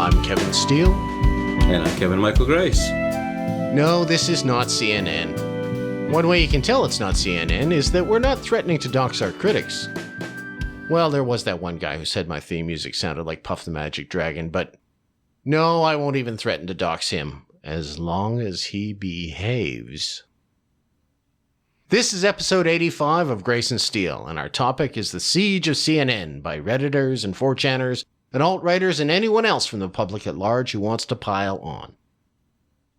I'm Kevin Steele. And I'm Kevin Michael Grace. No, this is not CNN. One way you can tell it's not CNN is that we're not threatening to dox our critics. Well, there was that one guy who said my theme music sounded like Puff the Magic Dragon, but no, I won't even threaten to dox him, as long as he behaves. This is episode 85 of Grace and Steele, and our topic is the siege of CNN by Redditors and 4chaners and alt-writers and anyone else from the public at large who wants to pile on.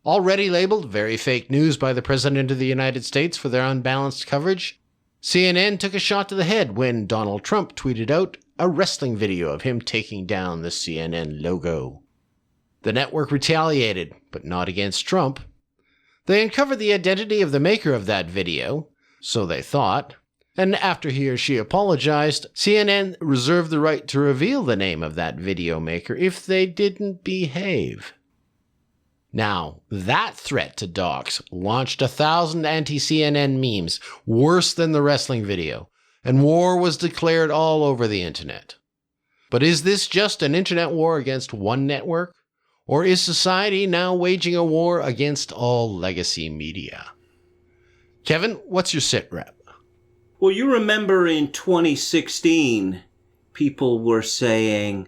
Already labeled very fake news by the President of the United States for their unbalanced coverage, CNN took a shot to the head when Donald Trump tweeted out a wrestling video of him taking down the CNN logo. The network retaliated, but not against Trump. They uncovered the identity of the maker of that video, so they thought, and after he or she apologized, CNN reserved the right to reveal the name of that video maker if they didn't behave. Now, that threat to dox launched 1,000 anti-CNN memes, worse than the wrestling video, and war was declared all over the internet. But is this just an internet war against one network? Or is society now waging a war against all legacy media? Kevin, what's your sit rep? Well, you remember in 2016, people were saying,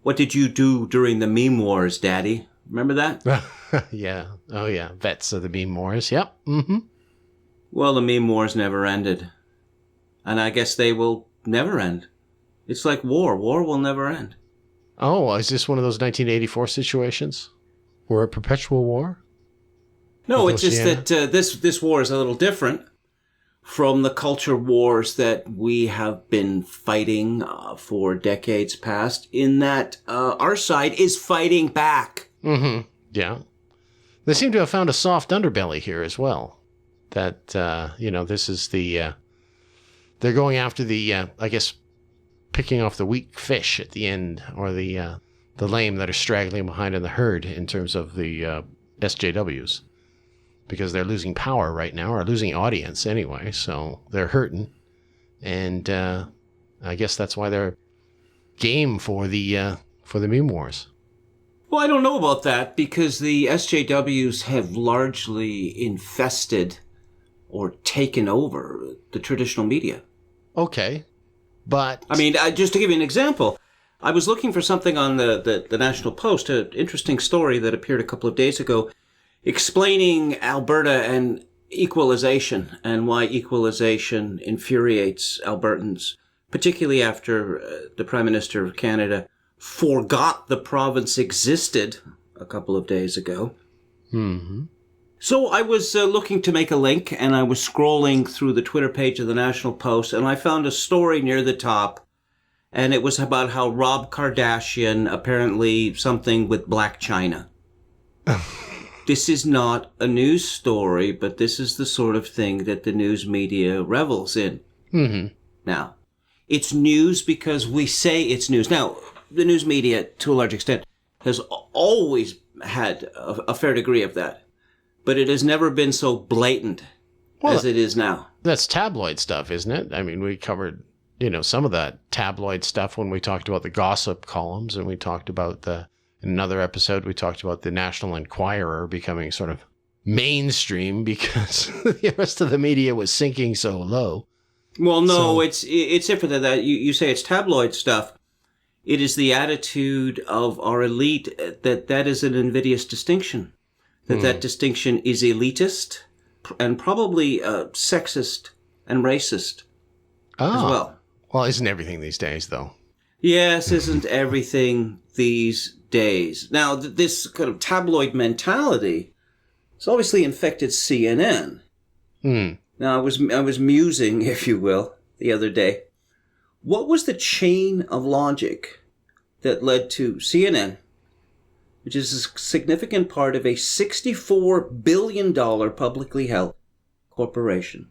"What did you do during the meme wars, Daddy?" Remember that? Yeah. Oh, yeah. Vets of the meme wars. Yep. Mm-hmm. Well, the meme wars never ended. And I guess they will never end. It's like war. War will never end. Oh, is this one of those 1984 situations? We're a perpetual war? No, it's just that this war is a little different from the culture wars that we have been fighting for decades past, in that our side is fighting back. Mm-hmm. Yeah. They seem to have found a soft underbelly here as well. That, this is the... they're going after the, picking off the weak fish at the end, or the lame that are straggling behind in the herd in terms of the SJWs. Because they're losing power right now, or losing audience anyway, so they're hurting. And I guess that's why they're game for the meme wars. Well, I don't know about that, because the SJWs have largely infested or taken over the traditional media. Okay, but... I mean, just to give you an example, I was looking for something on the National Post, an interesting story that appeared a couple of days ago, explaining Alberta and equalization and why equalization infuriates Albertans, particularly after the Prime Minister of Canada forgot the province existed a couple of days ago. Mm-hmm. So I was looking to make a link, and I was scrolling through the Twitter page of the National Post, and I found a story near the top, and it was about how Rob Kardashian, apparently something with Black China. This is not a news story, but this is the sort of thing that the news media revels in. Mm-hmm. Now, it's news because we say it's news. Now, the news media, to a large extent, has always had a fair degree of that. But it has never been so blatant as it is now. That's tabloid stuff, isn't it? I mean, we covered, some of that tabloid stuff when we talked about the gossip columns, and we talked about in another episode, we talked about the National Enquirer becoming sort of mainstream because the rest of the media was sinking so low. Well, no, it's different than that. You say it's tabloid stuff. It is the attitude of our elite that is an invidious distinction. That distinction is elitist and probably sexist and racist as well. Well, isn't everything these days, though? Yes, isn't everything these days. Now, this kind of tabloid mentality has obviously infected CNN. Now, I was musing, if you will, the other day. What was the chain of logic that led to CNN, which is a significant part of a $64 billion publicly held corporation,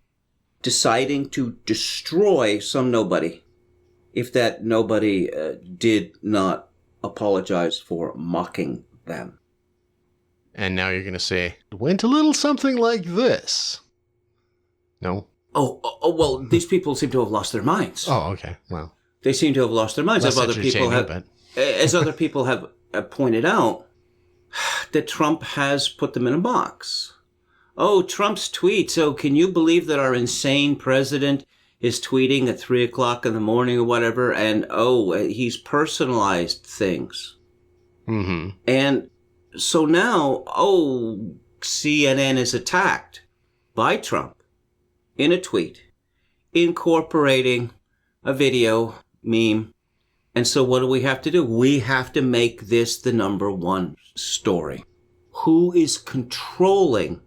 deciding to destroy some nobody if that nobody did not apologize for mocking them? And now you're going to say, it went a little something like this. No? Oh, well, these people seem to have lost their minds. Oh, okay. Well, they seem to have lost their minds. As other people have pointed out that Trump has put them in a box. Oh, Trump's tweets. Oh, can you believe that our insane president is tweeting at 3 o'clock in the morning or whatever? And, he's personalized things. Mm-hmm. And so now, CNN is attacked by Trump in a tweet, incorporating a video meme. And so what do we have to do? We have to make this the number one story. Who is controlling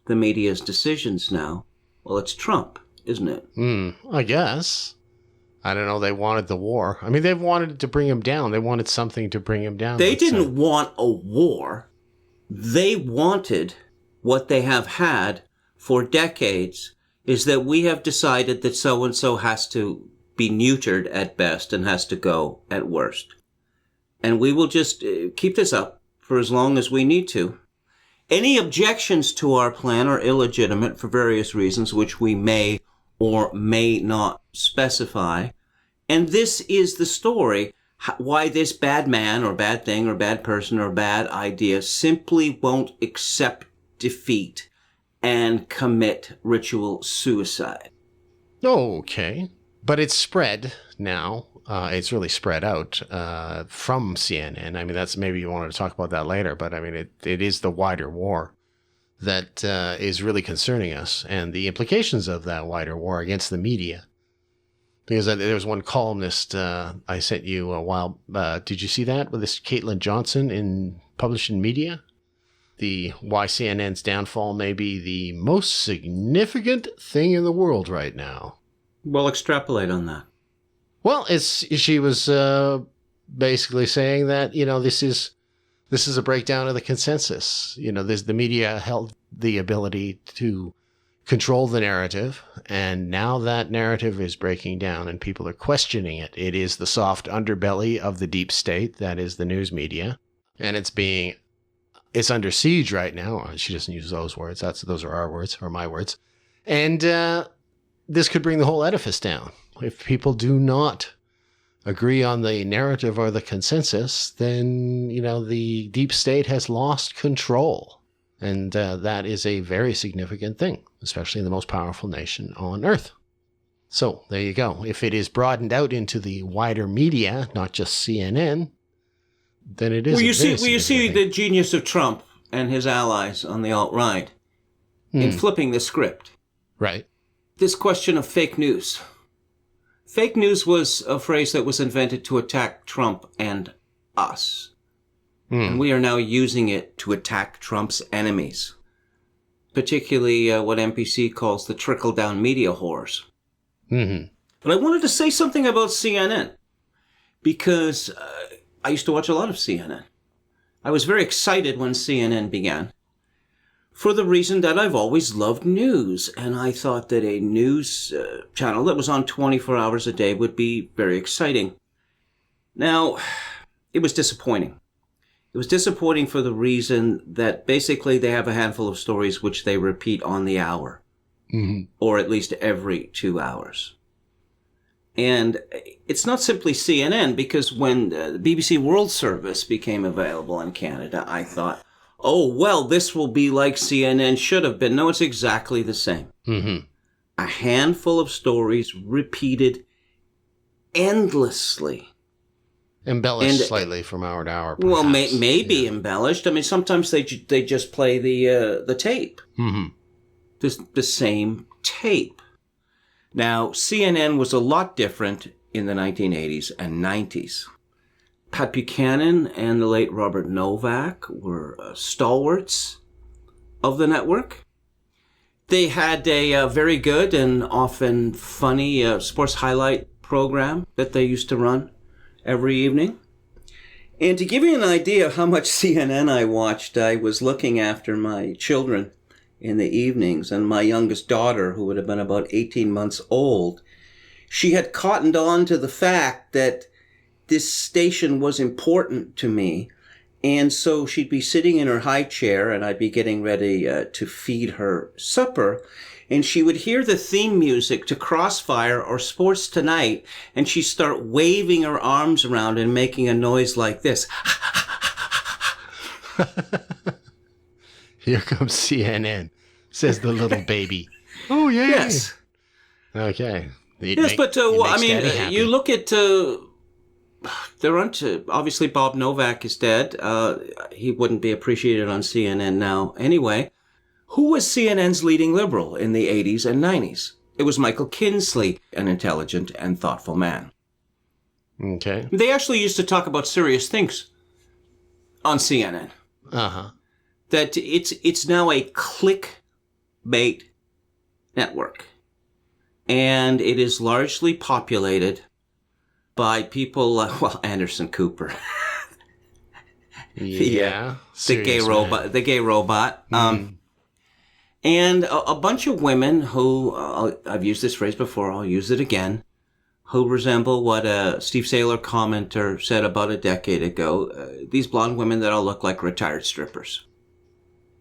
the media's decisions now? Well, it's Trump, isn't it? I guess. I don't know. They wanted the war. I mean, they wanted to bring him down. They wanted something to bring him down. They didn't want a war. They wanted what they have had for decades, is that we have decided that so-and-so has to be neutered at best and has to go at worst. And we will just keep this up for as long as we need to. Any objections to our plan are illegitimate for various reasons, which we may or may not specify. And this is the story, why this bad man or bad thing or bad person or bad idea simply won't accept defeat and commit ritual suicide. Okay. But it's spread now. It's really spread out from CNN. I mean, that's maybe you wanted to talk about that later, but I mean, it is the wider war that is really concerning us, and the implications of that wider war against the media. Because there was one columnist I sent you a while. Did you see that with this Caitlin Johnson in Publishing Media? The why CNN's downfall may be the most significant thing in the world right now. Well, extrapolate on that. Well, she was basically saying that, this is a breakdown of the consensus. The media held the ability to control the narrative, and now that narrative is breaking down and people are questioning it. It is the soft underbelly of the deep state, that is the news media, and it's under siege right now. She doesn't use those words. Those are our words, or my words. And this could bring the whole edifice down. If people do not agree on the narrative or the consensus, then, the deep state has lost control. And that is a very significant thing, especially in the most powerful nation on earth. So there you go. If it is broadened out into the wider media, not just CNN, then it is. Well, you see the genius of Trump and his allies on the alt-right in flipping the script. Right. This question of fake news. Fake news was a phrase that was invented to attack Trump and us. And we are now using it to attack Trump's enemies, particularly what NPC calls the trickle-down media whores. Mm-hmm. But I wanted to say something about CNN, because I used to watch a lot of CNN. I was very excited when CNN began, for the reason that I've always loved news, and I thought that a news channel that was on 24 hours a day would be very exciting. Now, it was disappointing. It was disappointing for the reason that basically they have a handful of stories which they repeat on the hour, or at least every 2 hours. And it's not simply CNN, because when the BBC World Service became available in Canada, I thought, this will be like CNN should have been. No, it's exactly the same. Mm-hmm. A handful of stories repeated endlessly. Embellished slightly from hour to hour, perhaps. Well, maybe embellished. I mean, sometimes they just play the tape. Mm-hmm. The same tape. Now, CNN was a lot different in the 1980s and 90s. Pat Buchanan and the late Robert Novak were stalwarts of the network. They had a very good and often funny sports highlight program that they used to run every evening. And to give you an idea of how much CNN I watched, I was looking after my children in the evenings, and my youngest daughter, who would have been about 18 months old, she had cottoned on to the fact that this station was important to me. And so she'd be sitting in her high chair, and I'd be getting ready to feed her supper. And she would hear the theme music to Crossfire or Sports Tonight, and she'd start waving her arms around and making a noise like this. Here comes CNN, says the little baby. Oh, yeah. Yes. Okay. Yes, but I mean, you look at there aren't obviously Bob Novak is dead. He wouldn't be appreciated on CNN now anyway. Who was CNN's leading liberal in the 80s and 90s? It was Michael Kinsley, an intelligent and thoughtful man. Okay. They actually used to talk about serious things on CNN. Uh-huh. That it's now a clickbait network. And it is largely populated by people, Anderson Cooper. Yeah. The gay robot. The gay robot. And a bunch of women who, I've used this phrase before, I'll use it again, who resemble what a Steve Saylor commenter said about a decade ago. These blonde women that all look like retired strippers.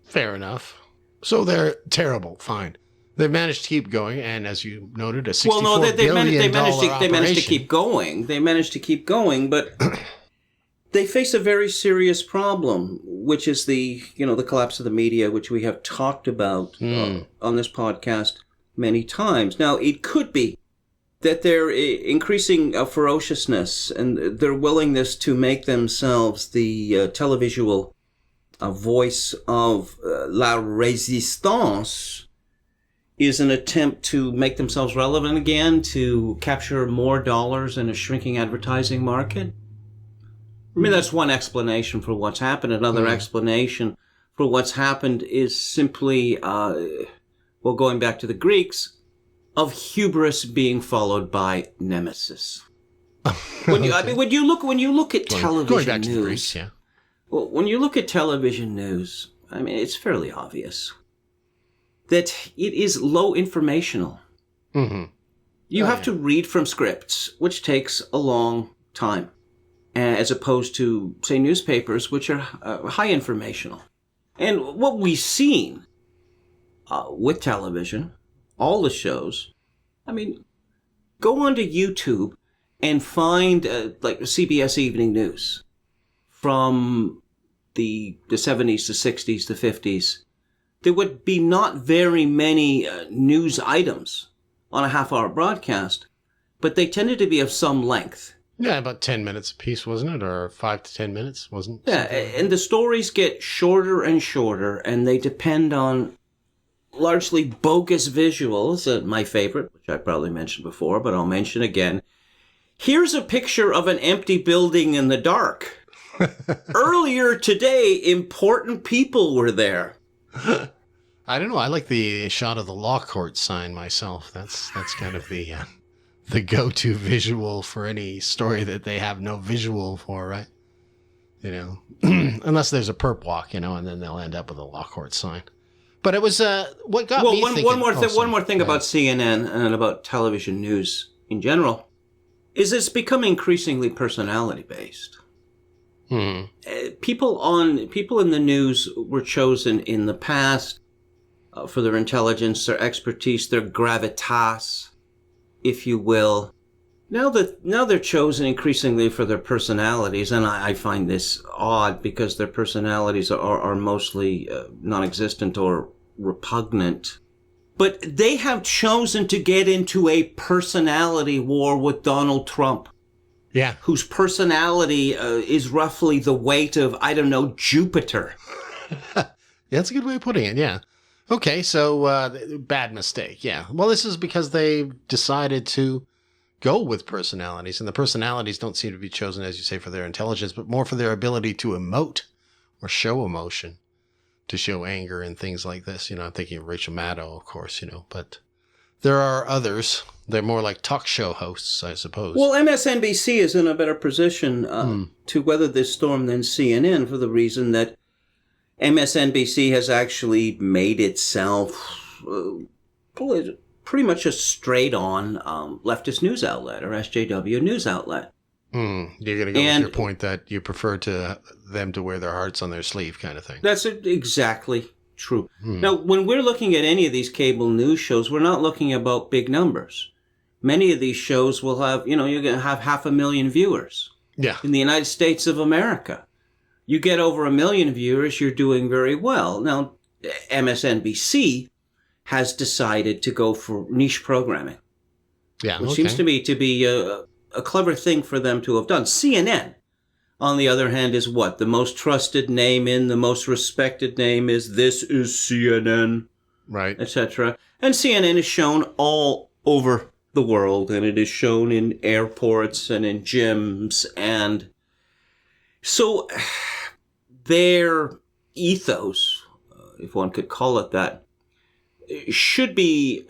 Fair enough. So they're terrible. Fine. They've managed to keep going, and as you noted, a $64 billion they managed to keep going. They managed to keep going, but they face a very serious problem, which is the collapse of the media, which we have talked about on this podcast many times. Now, it could be that they're increasing ferociousness and their willingness to make themselves the televisual voice of la résistance is an attempt to make themselves relevant again, to capture more dollars in a shrinking advertising market. I mean, that's one explanation for what's happened. Another explanation for what's happened is simply, going back to the Greeks, of hubris being followed by nemesis. When you look at television going back news, to the Greeks, yeah. Well, when you look at television news, I mean, it's fairly obvious that it is low informational. Mm-hmm. You have to read from scripts, which takes a long time, as opposed to, say, newspapers, which are high informational. And what we've seen with television, all the shows, I mean, go onto YouTube and find like CBS Evening News from the 70s, the 60s, the 50s. There would be not very many news items on a half-hour broadcast, but they tended to be of some length. Yeah, about 10 minutes a piece, wasn't it? Or 5 to 10 minutes, wasn't it? Yeah, and the stories get shorter and shorter, and they depend on largely bogus visuals. My favorite, which I probably mentioned before, but I'll mention again. Here's a picture of an empty building in the dark. Earlier today, important people were there. I don't know. I like the shot of the law court sign myself. That's kind of the go-to visual for any story that they have no visual for, right? You know, unless there's a perp walk, and then they'll end up with a law court sign. But it was what got me thinking. One more thing about CNN and about television news in general is it's become increasingly personality based. People in the news were chosen in the past for their intelligence, their expertise, their gravitas, if you will. Now they're chosen increasingly for their personalities, and I find this odd because their personalities are mostly non-existent or repugnant. But they have chosen to get into a personality war with Donald Trump. Yeah. Whose personality is roughly the weight of, I don't know, Jupiter. That's a good way of putting it, yeah. Okay, so bad mistake, yeah. Well, this is because they decided to go with personalities, and the personalities don't seem to be chosen, as you say, for their intelligence, but more for their ability to emote or show emotion, to show anger and things like this. I'm thinking of Rachel Maddow, of course, but there are others. They're more like talk show hosts, I suppose. Well, MSNBC is in a better position to weather this storm than CNN for the reason that MSNBC has actually made itself pretty much a straight-on leftist news outlet or SJW news outlet. You're going to go with your point that you prefer them to wear their hearts on their sleeve kind of thing. That's exactly true. Now, when we're looking at any of these cable news shows, we're not looking about big numbers. Many of these shows will have, you're going to have 500,000 viewers. Yeah. In the United States of America. You get over 1 million viewers, you're doing very well. Now, MSNBC has decided to go for niche programming. Yeah, which seems to me to be a clever thing for them to have done. CNN, on the other hand, is what? The most trusted name the most respected name is, this is CNN, right, etc. And CNN is shown all over the world, and it is shown in airports and in gyms. And so their ethos, if one could call it that, should be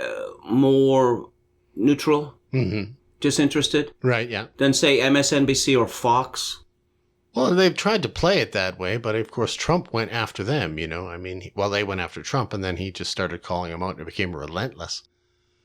more neutral, disinterested, right, yeah, than, say, MSNBC or Fox. Well, they've tried to play it that way, but of course Trump went after them, I mean, they went after Trump, and then he just started calling them out, and it became relentless,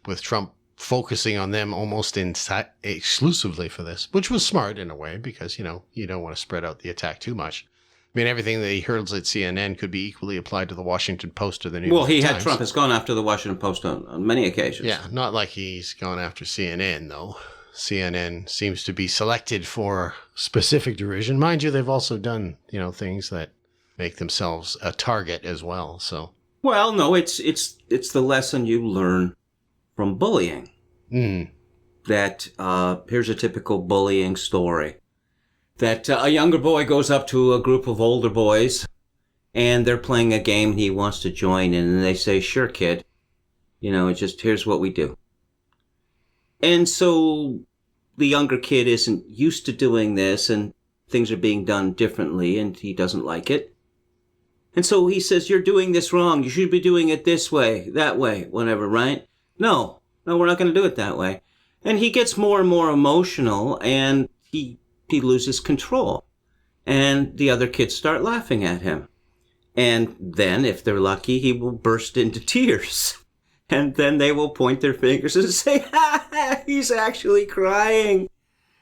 with Trump focusing on them almost exclusively for this, which was smart in a way, because, you don't want to spread out the attack too much. I mean, everything that he hurls at CNN could be equally applied to the Washington Post or the New York Times. Trump has gone after the Washington Post on many occasions. Yeah, not like he's gone after CNN, though. CNN seems to be selected for specific derision. Mind you, they've also done, things that make themselves a target as well, so. Well, no, it's the lesson you learn from bullying. That, here's a typical bullying story. That a younger boy goes up to a group of older boys, and they're playing a game and he wants to join in, and they say, sure, kid. It's just, here's what we do. And so the younger kid isn't used to doing this, and things are being done differently, and he doesn't like it. And so he says, you're doing this wrong. You should be doing it this way, that way, whatever, right? No, we're not going to do it that way. And he gets more and more emotional, and he loses control. And the other kids start laughing at him. And then, if they're lucky, he will burst into tears. And then they will point their fingers and say, ha, he's actually crying.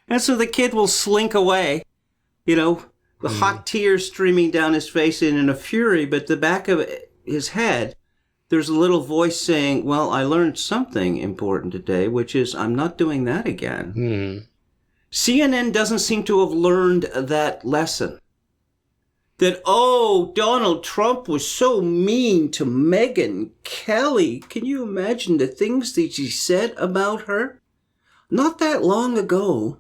And so the kid will slink away, the hot tears streaming down his face in a fury, but the back of his head, there's a little voice saying, well, I learned something important today, which is I'm not doing that again. CNN doesn't seem to have learned that lesson. That, Donald Trump was so mean to Megyn Kelly. Can you imagine the things that he said about her? Not that long ago,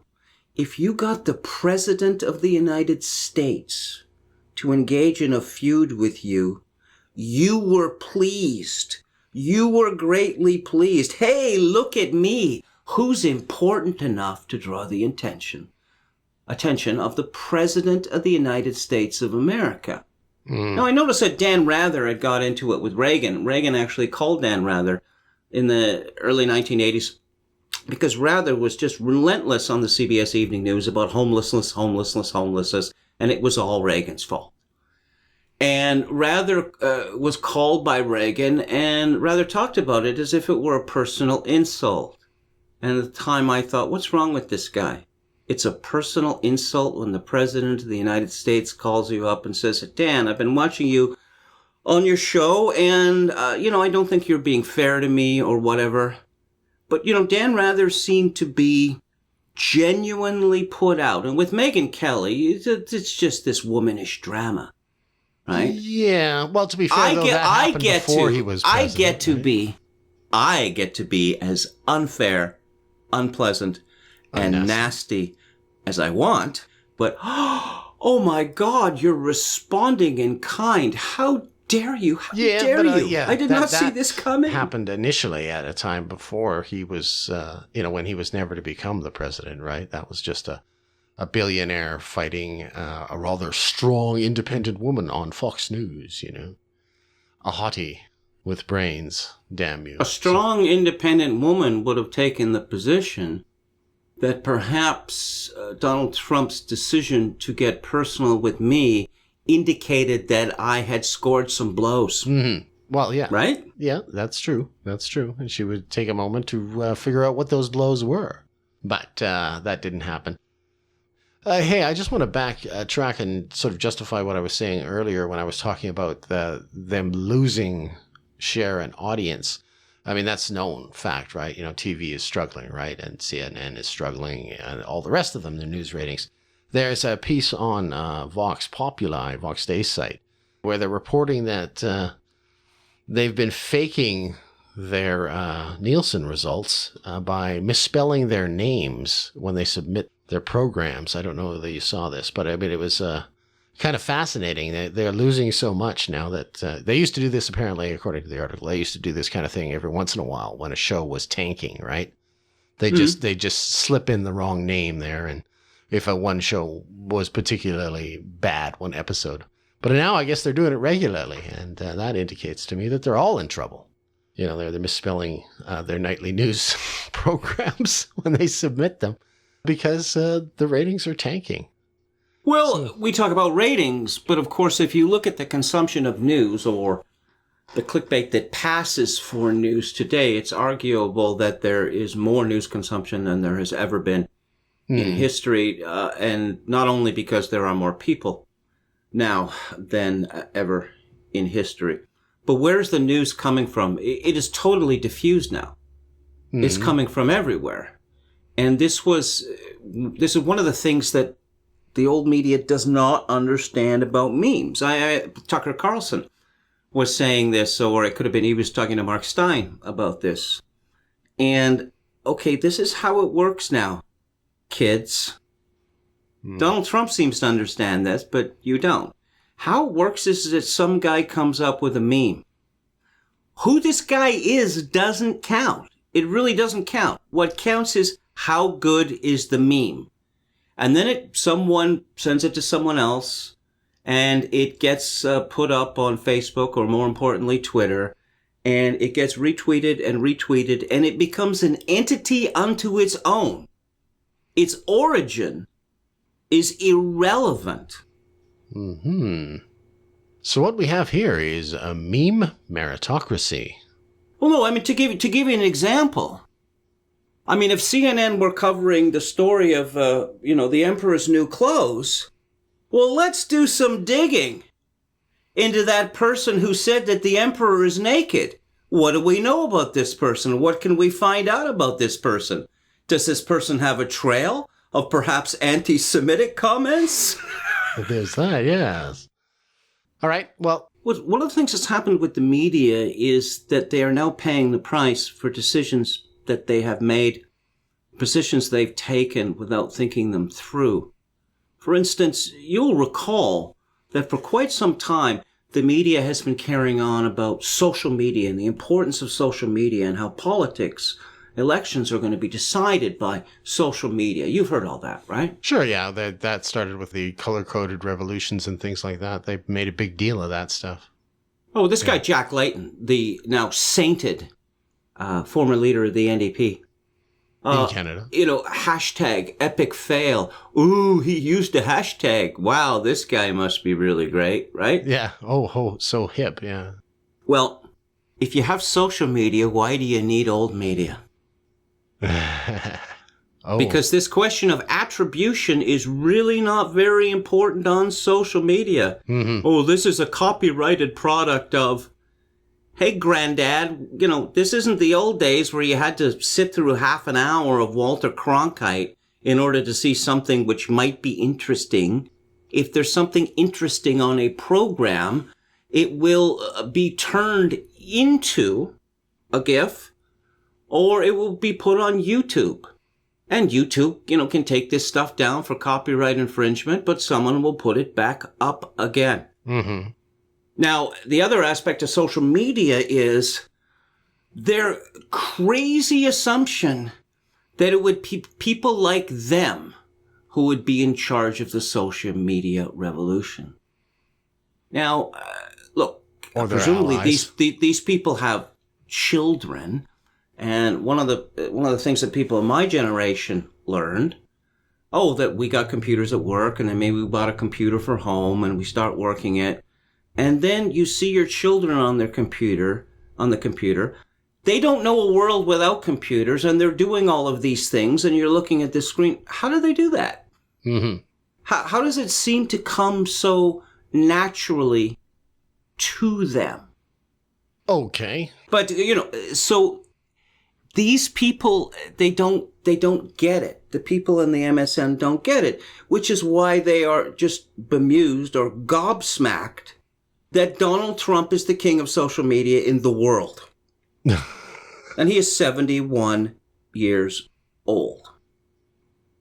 if you got the President of the United States to engage in a feud with you, you were pleased. You were greatly pleased. Hey, look at me. Who's important enough to draw the attention of the President of the United States of America? Now, I noticed that Dan Rather had got into it with Reagan. Reagan actually called Dan Rather in the early 1980s because Rather was just relentless on the CBS Evening News about homelessness, and it was all Reagan's fault. And Rather was called by Reagan, and Rather talked about it as if it were a personal insult. And at the time I thought, what's wrong with this guy? It's a personal insult when the President of the United States calls you up and says, Dan, I've been watching you on your show, and, I don't think you're being fair to me or whatever. But, Dan Rather seemed to be genuinely put out. And with Megyn Kelly, it's just this womanish drama, right? Yeah, well, to be fair, that happened before he was president. I get to be as unfair, unpleasant, and nasty as I want, but oh my God, you're responding in kind. How dare you? How dare you? I did not see this coming. Happened initially at a time before he was, when he was never to become the president, right? That was just a billionaire fighting a rather strong, independent woman on Fox News, a hottie with brains, damn you. A strong, independent woman would have taken the position that perhaps Donald Trump's decision to get personal with me indicated that I had scored some blows. Mm-hmm. Well, yeah. Right? Yeah, that's true. And she would take a moment to figure out what those blows were. But that didn't happen. Hey, I just want to backtrack and sort of justify what I was saying earlier when I was talking about them losing share and audience. I mean, that's known fact, right? TV is struggling, right? And CNN is struggling and all the rest of them, the news ratings. There's a piece on Vox Populi, Vox Day's site, where they're reporting that they've been faking their Nielsen results by misspelling their names when they submit their programs. I don't know whether you saw this, but I mean, it was kind of fascinating. They're losing so much now that they used to do this, apparently, according to the article. They used to do this kind of thing every once in a while when a show was tanking, right? They just slip in the wrong name there, and if one show was particularly bad, one episode. But now I guess they're doing it regularly, and that indicates to me that they're all in trouble. You know, they're misspelling their nightly news programs when they submit them because the ratings are tanking. Well, we talk about ratings, but of course, if you look at the consumption of news or the clickbait that passes for news today, it's arguable that there is more news consumption than there has ever been in history, and not only because there are more people now than ever in history. But where's the news coming from? It is totally diffused now. It's coming from everywhere. And this is one of the things that the old media does not understand about memes. Tucker Carlson was saying this, or it could have been he was talking to Mark Stein about this. And, okay, this is how it works now, kids. Donald Trump seems to understand this, but you don't. How it works is that some guy comes up with a meme. Who this guy is doesn't count. It really doesn't count. What counts is how good is the meme. And then someone sends it to someone else, and it gets put up on Facebook, or more importantly, Twitter, and it gets retweeted, and it becomes an entity unto its own. Its origin is irrelevant. So what we have here is a meme meritocracy. Well, no, I mean, to give you an example, I mean, if CNN were covering the story of, the emperor's new clothes, well, let's do some digging into that person who said that the emperor is naked. What do we know about this person? What can we find out about this person? Does this person have a trail of perhaps anti-Semitic comments? There's that, yes. All right, well, one of the things that's happened with the media is that they are now paying the price for decisions that they have made, positions they've taken without thinking them through. For instance, you'll recall that for quite some time, the media has been carrying on about social media and the importance of social media and how politics, elections are going to be decided by social media. You've heard all that, right? Sure, yeah. That started with the color-coded revolutions and things like that. They made a big deal of that stuff. Oh, this guy, Jack Layton, the now sainted former leader of the NDP. In Canada. Hashtag epic fail. Ooh, he used a hashtag. Wow, this guy must be really great, right? Yeah. Oh, so hip, yeah. Well, if you have social media, why do you need old media? Because this question of attribution is really not very important on social media. Oh, this is a copyrighted product of... Hey, Granddad, this isn't the old days where you had to sit through half an hour of Walter Cronkite in order to see something which might be interesting. If there's something interesting on a program, it will be turned into a GIF, or it will be put on YouTube. And YouTube, can take this stuff down for copyright infringement, but someone will put it back up again. Now, the other aspect of social media is their crazy assumption that it would be people like them who would be in charge of the social media revolution. Now, look, presumably these people have children, and one of the things that people in my generation learned, that we got computers at work, and then maybe we bought a computer for home, and we start working it. And then you see your children on the computer. They don't know a world without computers, and they're doing all of these things, and you're looking at the screen. How do they do that? How does it seem to come so naturally to them? Okay. But, so these people, they don't they don't get it. The people in the MSN don't get it, which is why they are just bemused or gobsmacked that Donald Trump is the king of social media in the world. And he is 71 years old.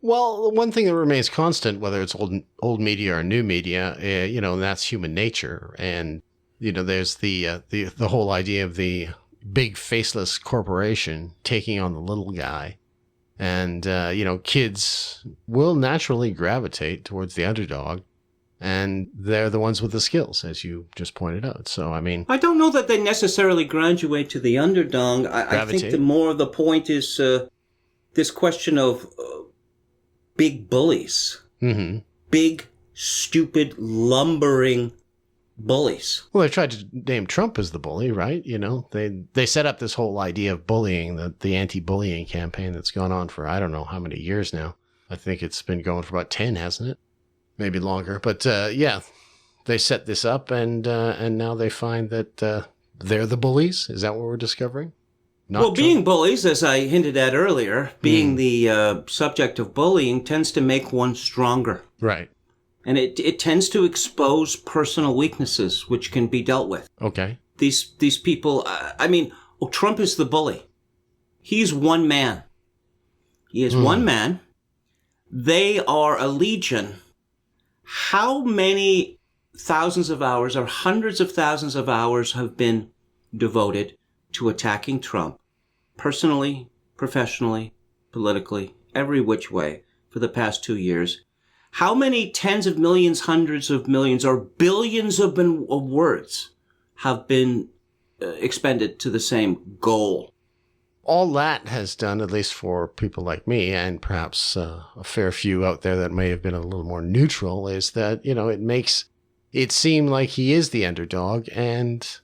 Well, one thing that remains constant, whether it's old media or new media, and that's human nature. And, there's the whole idea of the big faceless corporation taking on the little guy. And, kids will naturally gravitate towards the underdog. And they're the ones with the skills, as you just pointed out. So, I don't know that they necessarily graduate to the underdog. I think the more of the point is this question of big bullies. Mm-hmm. Big, stupid, lumbering bullies. Well, they tried to name Trump as the bully, right? They set up this whole idea of bullying, the anti-bullying campaign that's gone on for I don't know how many years now. I think it's been going for about 10, hasn't it? Maybe longer. But they set this up and now they find that they're the bullies. Is that what we're discovering? Being bullies, as I hinted at earlier, being the subject of bullying tends to make one stronger. Right. And it tends to expose personal weaknesses, which can be dealt with. Okay. These people, Trump is the bully. He's one man. He is one man. They are a legion. How many thousands of hours or hundreds of thousands of hours have been devoted to attacking Trump, personally, professionally, politically, every which way, for the past 2 years? How many tens of millions, hundreds of millions, or billions of words have been expended to the same goal? All that has done, at least for people like me, and perhaps a fair few out there that may have been a little more neutral, is that, it makes it seem like he is the underdog, and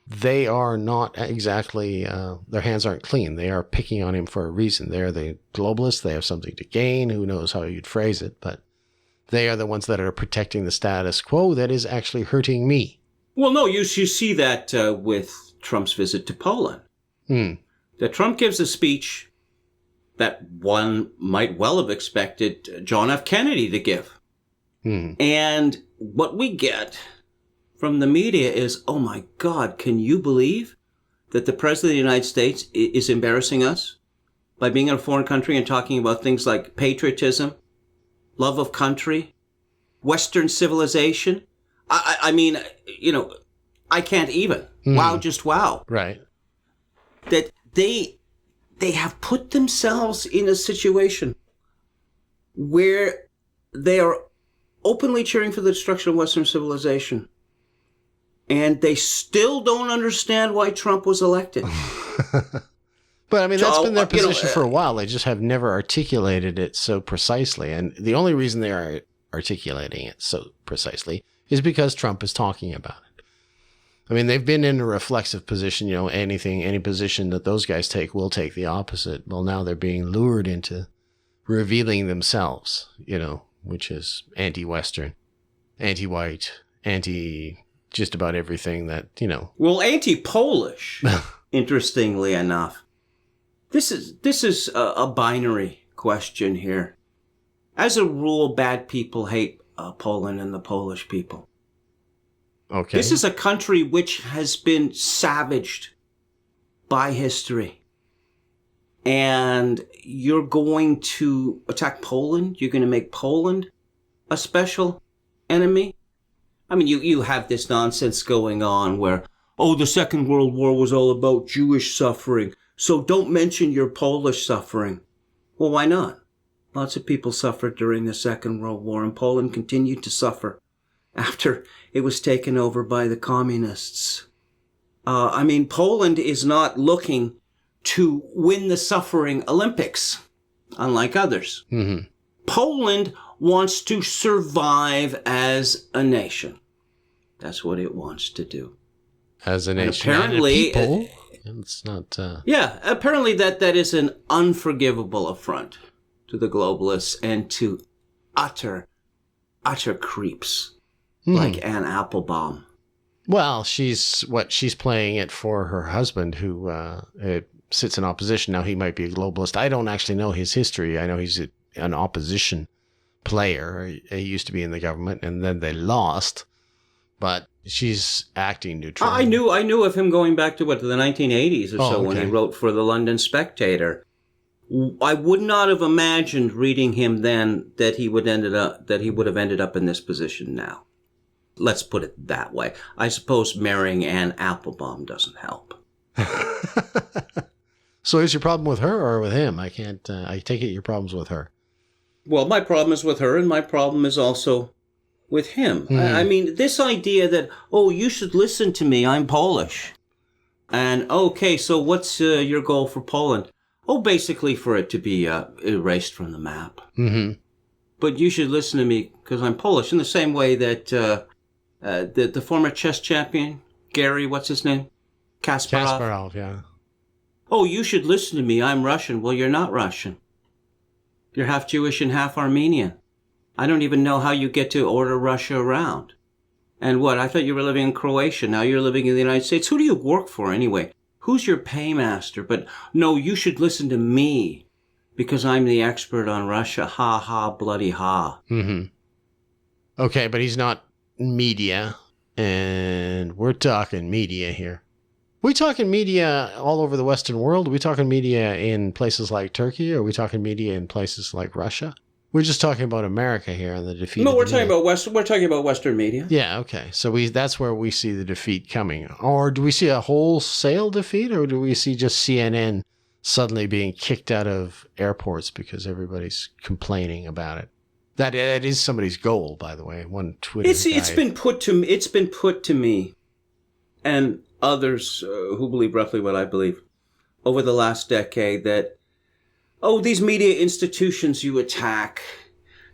they are not exactly, their hands aren't clean. They are picking on him for a reason. They're the globalists. They have something to gain. Who knows how you'd phrase it, but they are the ones that are protecting the status quo that is actually hurting me. Well, no, you see that with Trump's visit to Poland. That Trump gives a speech that one might well have expected John F. Kennedy to give. And what we get from the media is, oh my God, can you believe that the President of the United States is embarrassing us by being in a foreign country and talking about things like patriotism, love of country, Western civilization? I can't even. Wow, just wow. Right. That they have put themselves in a situation where they are openly cheering for the destruction of Western civilization. And they still don't understand why Trump was elected. But that's been their position for a while. They just have never articulated it so precisely. And the only reason they are articulating it so precisely is because Trump is talking about it. They've been in a reflexive position, any position that those guys take, will take the opposite. Well, now they're being lured into revealing themselves, which is anti-Western, anti-white, just about everything that, Well, anti-Polish, interestingly enough. This is a binary question here. As a rule, bad people hate Poland and the Polish people. Okay. This is a country which has been savaged by history. And you're going to attack Poland? You're going to make Poland a special enemy? You have this nonsense going on where, the Second World War was all about Jewish suffering, so don't mention your Polish suffering. Well, why not? Lots of people suffered during the Second World War, and Poland continued to suffer after it was taken over by the communists. Poland is not looking to win the suffering Olympics, unlike others. Mm-hmm. Poland wants to survive as a nation. That's what it wants to do. As a nation. Apparently, and a people? It's not. Apparently that is an unforgivable affront to the globalists and to utter creeps like Anne Applebaum. Well, she's playing it for her husband, who sits in opposition. Now, he might be a globalist. I don't actually know his history. I know he's an opposition player. He used to be in the government, and then they lost. But she's acting neutral. I knew of him going back to, the 1980s or so, okay. when he wrote for the London Spectator. I would not have imagined reading him then that he would have ended up in this position now. Let's put it that way. I suppose marrying Anne Applebaum doesn't help. So is your problem with her or with him? I take it your problem's with her. Well, my problem is with her, and my problem is also with him. I mean, this idea that, you should listen to me, I'm Polish. And, okay, so what's your goal for Poland? Basically for it to be erased from the map. Mm-hmm. But you should listen to me because I'm Polish, in the same way that the former chess champion, Gary, what's his name? Kasparov, yeah. You should listen to me, I'm Russian. Well, you're not Russian. You're half Jewish and half Armenian. I don't even know how you get to order Russia around. And what? I thought you were living in Croatia. Now you're living in the United States. Who do you work for anyway? Who's your paymaster? But no, you should listen to me because I'm the expert on Russia. Ha ha, bloody ha. Mm-hmm. Okay, but he's not media, and we're talking media here. We talking media all over the Western world? Are we talking media in places like Turkey? Or are we talking media in places like Russia? We're just talking about America here and the defeat. No, we're talking about Western media. Yeah, okay. So that's where we see the defeat coming. Or do we see a wholesale defeat, or do we see just CNN suddenly being kicked out of airports because everybody's complaining about it? That is somebody's goal, by the way. One Twitter guy. It's been put to me, and others who believe roughly what I believe, over the last decade that, these media institutions you attack,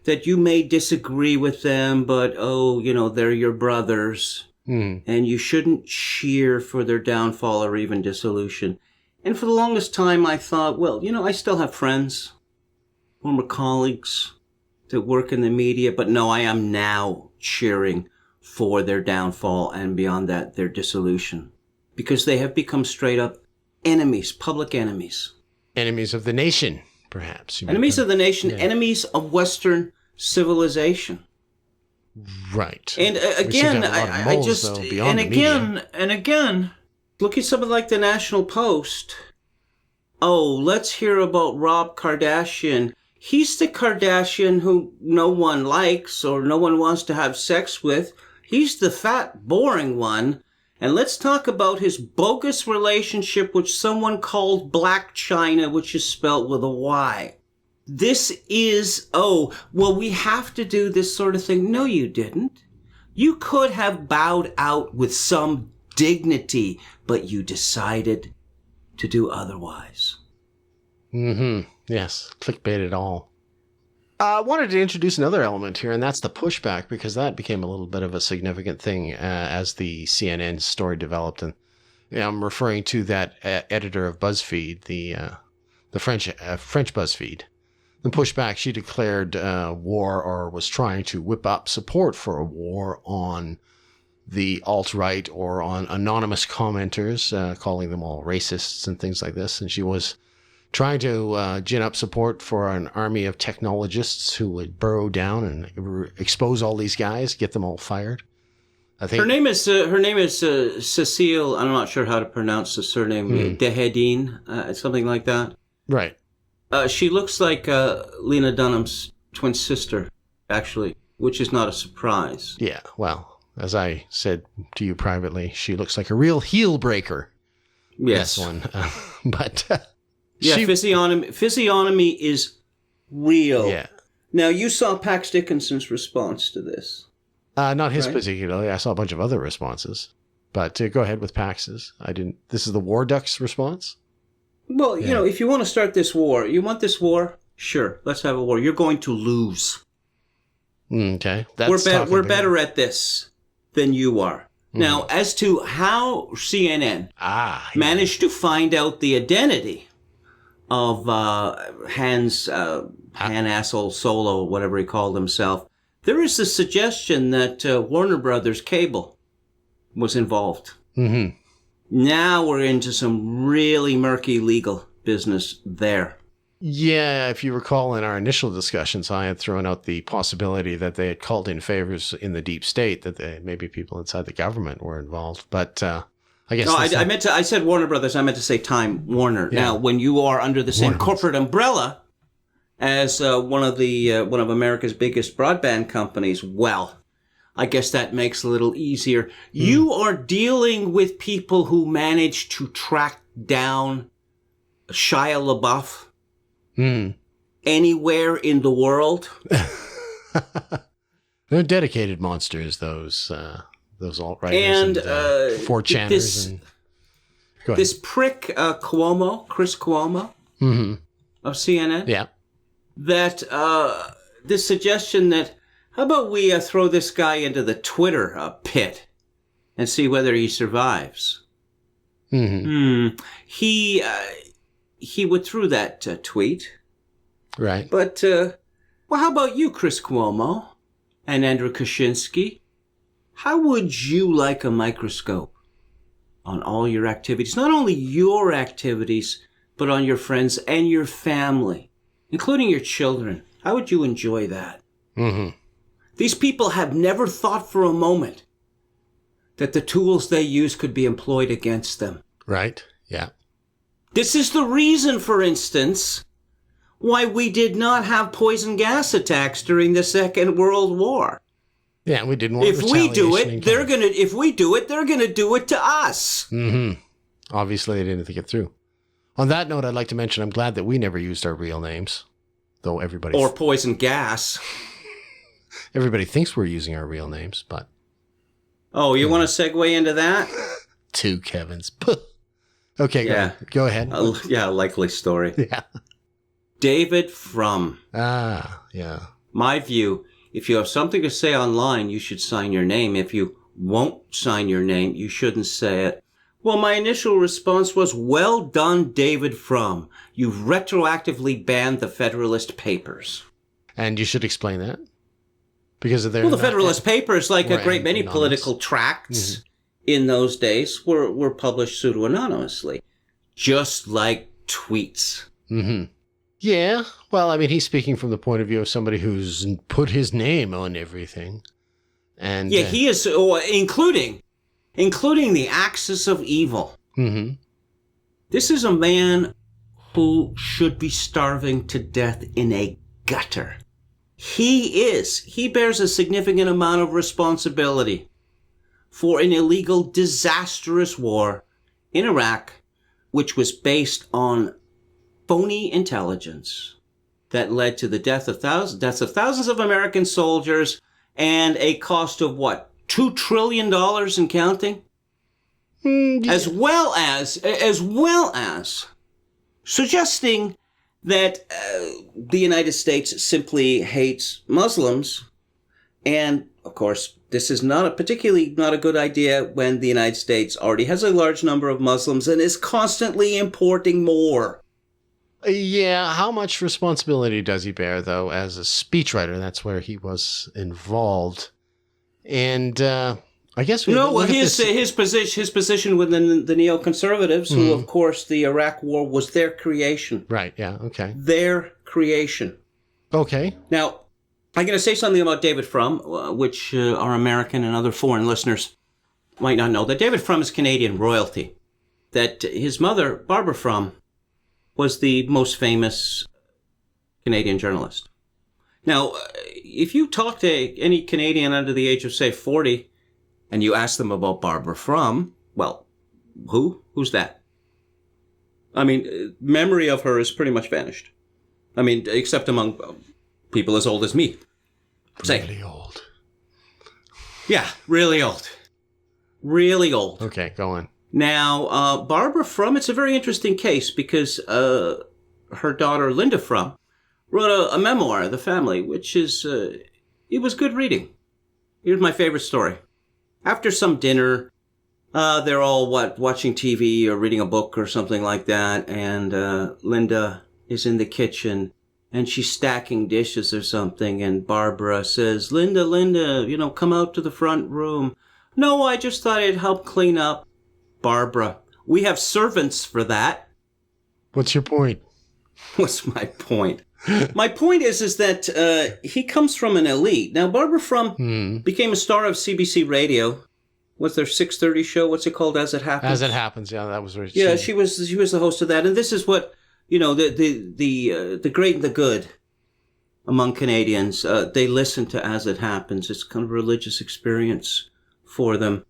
that you may disagree with them, but, they're your brothers, and you shouldn't cheer for their downfall or even dissolution. And for the longest time, I thought, I still have friends, former colleagues that work in the media, but no, I am now cheering for their downfall and beyond that, their dissolution. Because they have become straight up enemies, public enemies. Enemies of the nation, perhaps. Enemies of the nation, yeah. Enemies of Western civilization. Right. And again, again, look at something like the National Post. Let's hear about Rob Kardashian. He's the Kardashian who no one likes or no one wants to have sex with. He's the fat, boring one. And let's talk about his bogus relationship with someone called Black China, which is spelled with a Y. This is, we have to do this sort of thing. No, you didn't. You could have bowed out with some dignity, but you decided to do otherwise. Mm-hmm. Yes. Clickbait it all. I wanted to introduce another element here, and that's the pushback, because that became a little bit of a significant thing as the CNN story developed. And I'm referring to that editor of BuzzFeed, the French BuzzFeed. The pushback, she declared war, or was trying to whip up support for a war on the alt-right or on anonymous commenters, calling them all racists and things like this. And she was trying to gin up support for an army of technologists who would burrow down and expose all these guys, get them all fired. I think her name is Cecile. I'm not sure how to pronounce the surname. Dehedin, something like that. Right. She looks like Lena Dunham's twin sister, actually, which is not a surprise. Yeah. Well, as I said to you privately, she looks like a real heel breaker. Yes. This one, but. Yeah, physiognomy is real. Yeah. Now, you saw Pax Dickinson's response to this. Not his particularly. I saw a bunch of other responses. But go ahead with Pax's. I didn't. This is the War Duck's response? Well, if you want to start this war, you want this war? Sure, let's have a war. You're going to lose. Okay. We're better at this than you are. Now, as to how CNN managed to find out the identity of Han Asshole Solo, whatever he called himself, there is a suggestion that Warner Brothers Cable was involved. Mm-hmm. Now we're into some really murky legal business there. Yeah, if you recall in our initial discussions, I had thrown out the possibility that they had called in favors in the deep state, that maybe people inside the government were involved. But I guess... No, I said Warner Brothers. I meant to say Time Warner. Yeah. Now, when you are under the same corporate umbrella as one of America's biggest broadband companies, well, I guess that makes it a little easier. You are dealing with people who managed to track down Shia LaBeouf anywhere in the world. They're dedicated monsters, those alt-righters and 4chaners. This prick Cuomo, Chris Cuomo of CNN. Yeah. That this suggestion that, how about we throw this guy into the Twitter pit and see whether he survives? He withdrew that tweet. Right. But, well, how about you, Chris Cuomo and Andrew Kaczynski? How would you like a microscope on all your activities? Not only your activities, but on your friends and your family, including your children. How would you enjoy that? These people have never thought for a moment that the tools they use could be employed against them. Right. Yeah. This is the reason, for instance, why we did not have poison gas attacks during the Second World War. Yeah, we didn't want If we do it, they're gonna do it to us. Obviously, they didn't think it through. On that note, I'd like to mention I'm glad that we never used our real names, though everybody... Or poison gas. Everybody thinks we're using our real names, but... Oh, you want to segue into that? Two Kevins. Okay, yeah. Go ahead. Likely story. Yeah. David Fromm. Ah, yeah. My view, if you have something to say online, you should sign your name. If you won't sign your name, you shouldn't say it. Well, my initial response was, well done, David Fromm. You've retroactively banned the Federalist Papers. And you should explain that. Because of their... Well, the Federalist Papers, like a great many political tracts in those days, were published pseudo-anonymously. Just like tweets. Yeah. Well, I mean, he's speaking from the point of view of somebody who's put his name on everything. And yeah, he is, including the axis of evil. This is a man who should be starving to death in a gutter. He bears a significant amount of responsibility for an illegal, disastrous war in Iraq, which was based on phony intelligence that led to the deaths of thousands of American soldiers and a cost of what, $2 trillion and counting? Yeah. As well as suggesting that the United States simply hates Muslims. And, of course, this is not a good idea when the United States already has a large number of Muslims and is constantly importing more. Yeah, how much responsibility does he bear, though, as a speechwriter? That's where he was involved. And I guess his position within the neoconservatives, who, of course, the Iraq War was their creation. Right, yeah, okay. Their creation. Okay. Now, I'm going to say something about David Fromm, which our American and other foreign listeners might not know, that David Fromm is Canadian royalty. That his mother, Barbara Fromm, was the most famous Canadian journalist. Now, if you talk to any Canadian under the age of, say, 40, and you ask them about Barbara Fromm, well, who's that? I mean, memory of her is pretty much vanished. I mean, except among people as old as me. Really old. Yeah, really old. Really old. Okay, go on. Now, Barbara Fromm, it's a very interesting case because her daughter, Linda Fromm, wrote a memoir of the family, which is, it was good reading. Here's my favorite story. After some dinner, they're all, watching TV or reading a book or something like that, and Linda is in the kitchen, and she's stacking dishes or something, and Barbara says, Linda, come out to the front room. No, I just thought I'd help clean up. Barbara. We have servants for that. What's your point? What's my point? My point is that he comes from an elite. Now, Barbara Fromm became a star of CBC Radio. What's their 6:30 show? What's it called? As It Happens. As It Happens. Yeah, that was. Yeah, she was the host of that, and this is what the great and the good among Canadians. They listen to As It Happens. It's kind of a religious experience for them.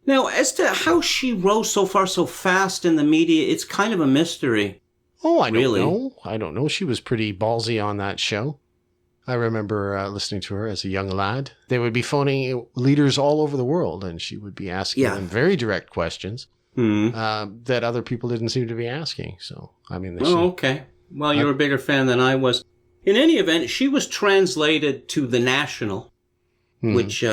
Now, as to how she rose so far so fast in the media, it's kind of a mystery. Oh, I don't know. I don't know. She was pretty ballsy on that show. I remember listening to her as a young lad. They would be phoning leaders all over the world, and she would be asking them very direct questions that other people didn't seem to be asking. So, I mean... okay. Well, you're a bigger fan than I was. In any event, she was translated to The National, which...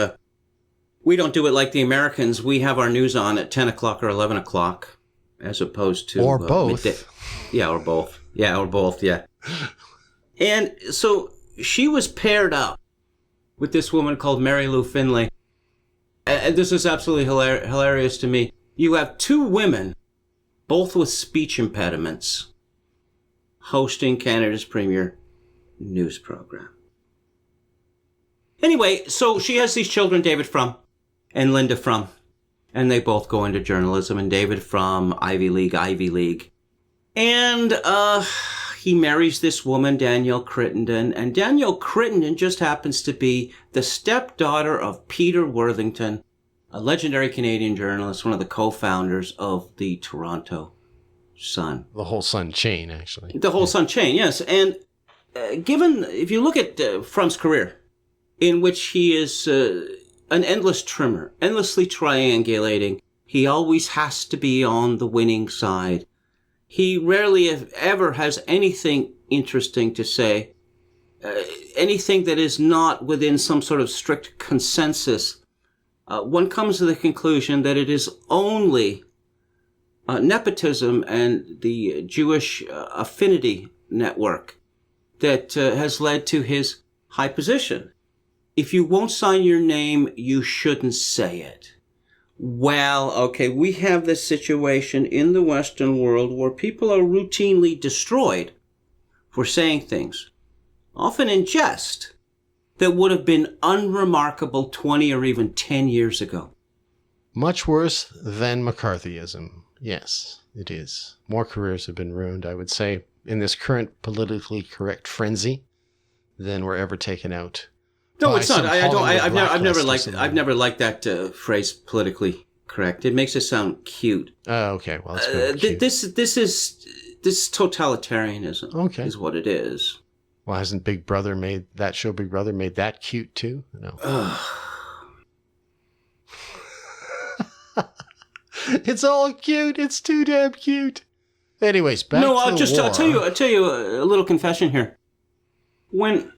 we don't do it like the Americans. We have our news on at 10 o'clock or 11 o'clock, as opposed to... Or both. Midday. Yeah, or both. Yeah. And so she was paired up with this woman called Mary Lou Finlay. And this is absolutely hilarious to me. You have two women, both with speech impediments, hosting Canada's premier news program. Anyway, so she has these children, David Fromm and Linda Fromm, and they both go into journalism, and David Fromm, Ivy League. And he marries this woman, Danielle Crittenden, and Danielle Crittenden just happens to be the stepdaughter of Peter Worthington, a legendary Canadian journalist, one of the co-founders of the Toronto Sun. The whole Sun chain, actually. The whole Sun chain, yes. And if you look at Fromm's career, in which he is an endless trimmer, endlessly triangulating. He always has to be on the winning side. He rarely, if ever, has anything interesting to say, anything that is not within some sort of strict consensus. One comes to the conclusion that it is only nepotism and the Jewish affinity network that has led to his high position. If you won't sign your name, you shouldn't say it. Well, okay, we have this situation in the Western world where people are routinely destroyed for saying things, often in jest, that would have been unremarkable 20 or even 10 years ago. Much worse than McCarthyism. Yes, it is. More careers have been ruined, I would say, in this current politically correct frenzy than were ever taken out. No, it's not. I've never liked that phrase, politically correct. It makes it sound cute. Oh, okay. Well, that's very cute. This is totalitarianism. Okay, is what it is. Well, hasn't Big Brother made that cute too? No. It's all cute. It's too damn cute. Anyways, back to the war. I'll tell you a little confession here. When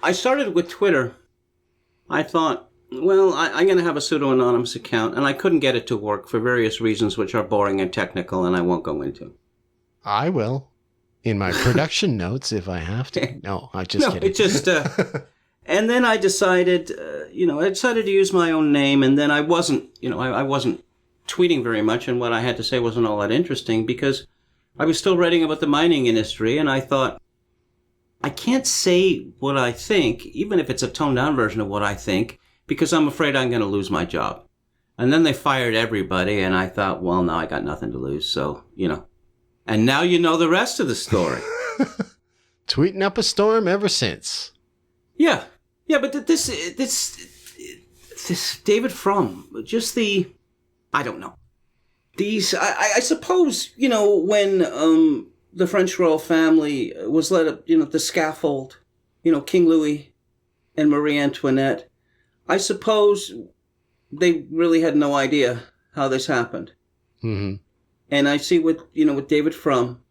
I started with Twitter, I thought, well, I'm going to have a pseudo-anonymous account, and I couldn't get it to work for various reasons which are boring and technical, and I won't go into. I will. In my production notes, if I have to. No, I'm just kidding. It just... and then I decided, to use my own name, and then I wasn't tweeting very much, and what I had to say wasn't all that interesting, because I was still writing about the mining industry, and I thought, I can't say what I think, even if it's a toned-down version of what I think, because I'm afraid I'm going to lose my job. And then they fired everybody, and I thought, well, now I got nothing to lose, so, And now you know the rest of the story. Tweeting up a storm ever since. Yeah, but this David Fromm, just I don't know. I suppose, when... the French royal family was led up, the scaffold, King Louis and Marie Antoinette. I suppose they really had no idea how this happened. Mm-hmm. And I see with David Fromm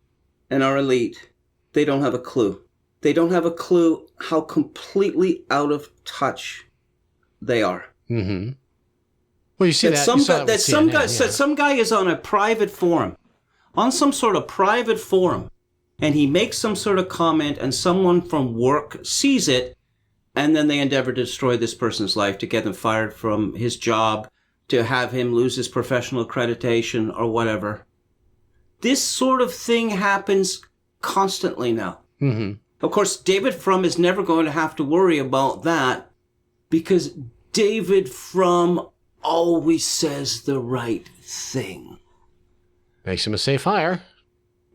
and our elite, they don't have a clue. They don't have a clue how completely out of touch they are. Mm-hmm. Well, you see some guy is on a private forum. On some sort of private forum, and he makes some sort of comment, and someone from work sees it, and then they endeavor to destroy this person's life, to get them fired from his job, to have him lose his professional accreditation or whatever. This sort of thing happens constantly now. Mm-hmm. Of course, David Fromm is never going to have to worry about that because David Fromm always says the right thing. Makes him a safe hire.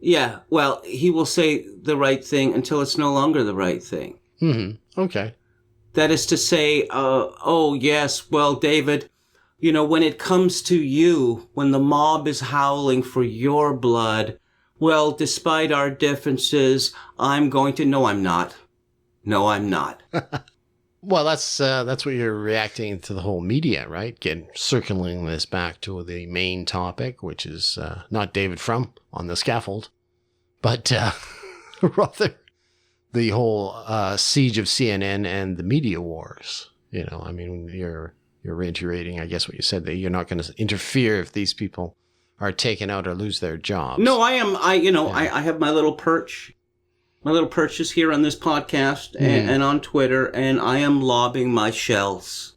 Yeah, well, he will say the right thing until it's no longer the right thing. Mm-hmm. Okay. That is to say, oh, yes, well, David, you know, when it comes to you, when the mob is howling for your blood, well, despite our differences, I'm going to... No, I'm not. No, I'm not. Well, that's what you're reacting to the whole media, right? Circling this back to the main topic, which is not David Fromm on the scaffold, but rather the whole siege of CNN and the media wars. You know, I mean, you're reiterating, I guess, what you said, that you're not going to interfere if these people are taken out or lose their jobs. No, I am. I have my little perch. My little perches here on this podcast and on Twitter, and I am lobbing my shells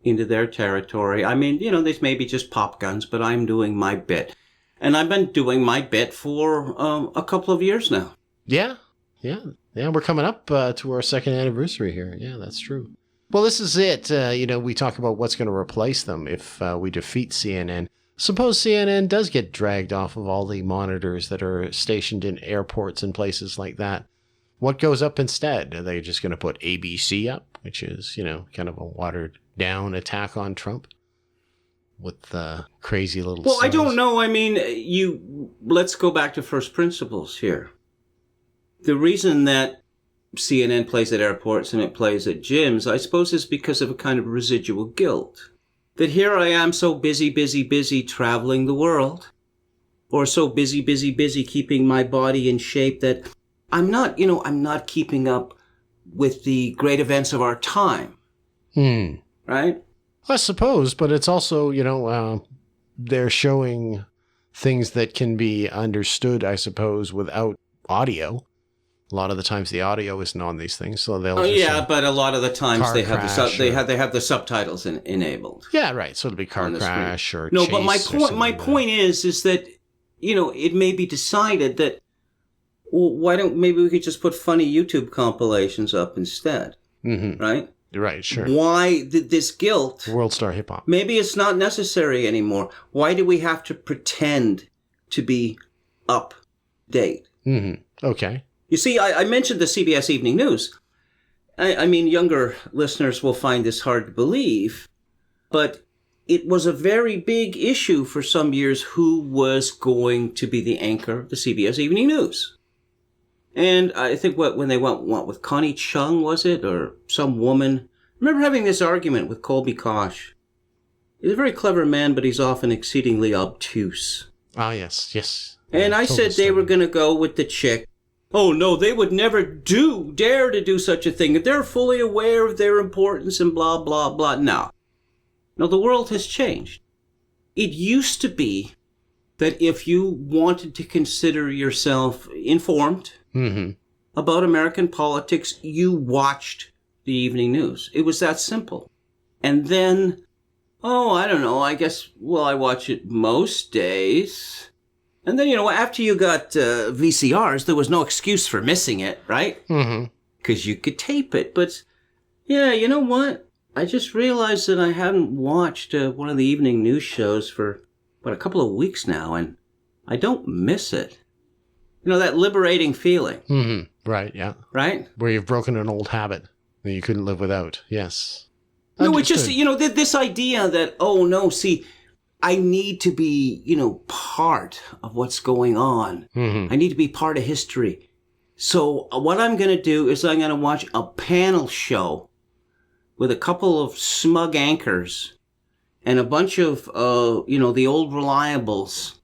into their territory. I mean, you know, these may be just pop guns, but I'm doing my bit. And I've been doing my bit for a couple of years now. Yeah. We're coming up to our second anniversary here. Yeah, that's true. Well, this is it. We talk about what's going to replace them if we defeat CNN. Suppose CNN does get dragged off of all the monitors that are stationed in airports and places like that. What goes up instead? Are they just going to put ABC up, which is, kind of a watered down attack on Trump with crazy little Well, signs? I don't know. I mean, let's go back to first principles here. The reason that CNN plays at airports and it plays at gyms, I suppose, is because of a kind of residual guilt. That here I am so busy traveling the world, or so busy keeping my body in shape that I'm not keeping up with the great events of our time. Right? I suppose, but it's also, they're showing things that can be understood, I suppose, without audio. A lot of the times the audio isn't on these things, so they'll but a lot of the times they have the subtitles enabled. Yeah, right. So it'll be car crash or no. Chase, But my point is that it may be decided that why don't maybe we could just put funny YouTube compilations up instead, right? Right, sure. Why this guilt? World Star Hip Hop. Maybe it's not necessary anymore. Why do we have to pretend to be up-date? Okay. You see, I mentioned the CBS Evening News. I mean, younger listeners will find this hard to believe, but it was a very big issue for some years who was going to be the anchor of the CBS Evening News. And I think when they went with Connie Chung, was it? Or some woman. I remember having this argument with Colby Kosh. He's a very clever man, but he's often exceedingly obtuse. Ah, yes. And I said they were going to go with the chick. Oh, no, they would never dare to do such a thing. They're fully aware of their importance and blah, blah, blah. No, the world has changed. It used to be that if you wanted to consider yourself informed about American politics, you watched the evening news. It was that simple. And then, I don't know, I guess, I watch it most days. And then, after you got VCRs, there was no excuse for missing it, right? Because you could tape it. But, yeah, you know what? I just realized that I hadn't watched one of the evening news shows for, a couple of weeks now, and I don't miss it. That liberating feeling. Right, yeah. Right? Where you've broken an old habit that you couldn't live without. Yes. No, it's just, this idea that, I need to be, part of what's going on. I need to be part of history. So what I'm going to do is I'm going to watch a panel show with a couple of smug anchors and a bunch of, the old reliables.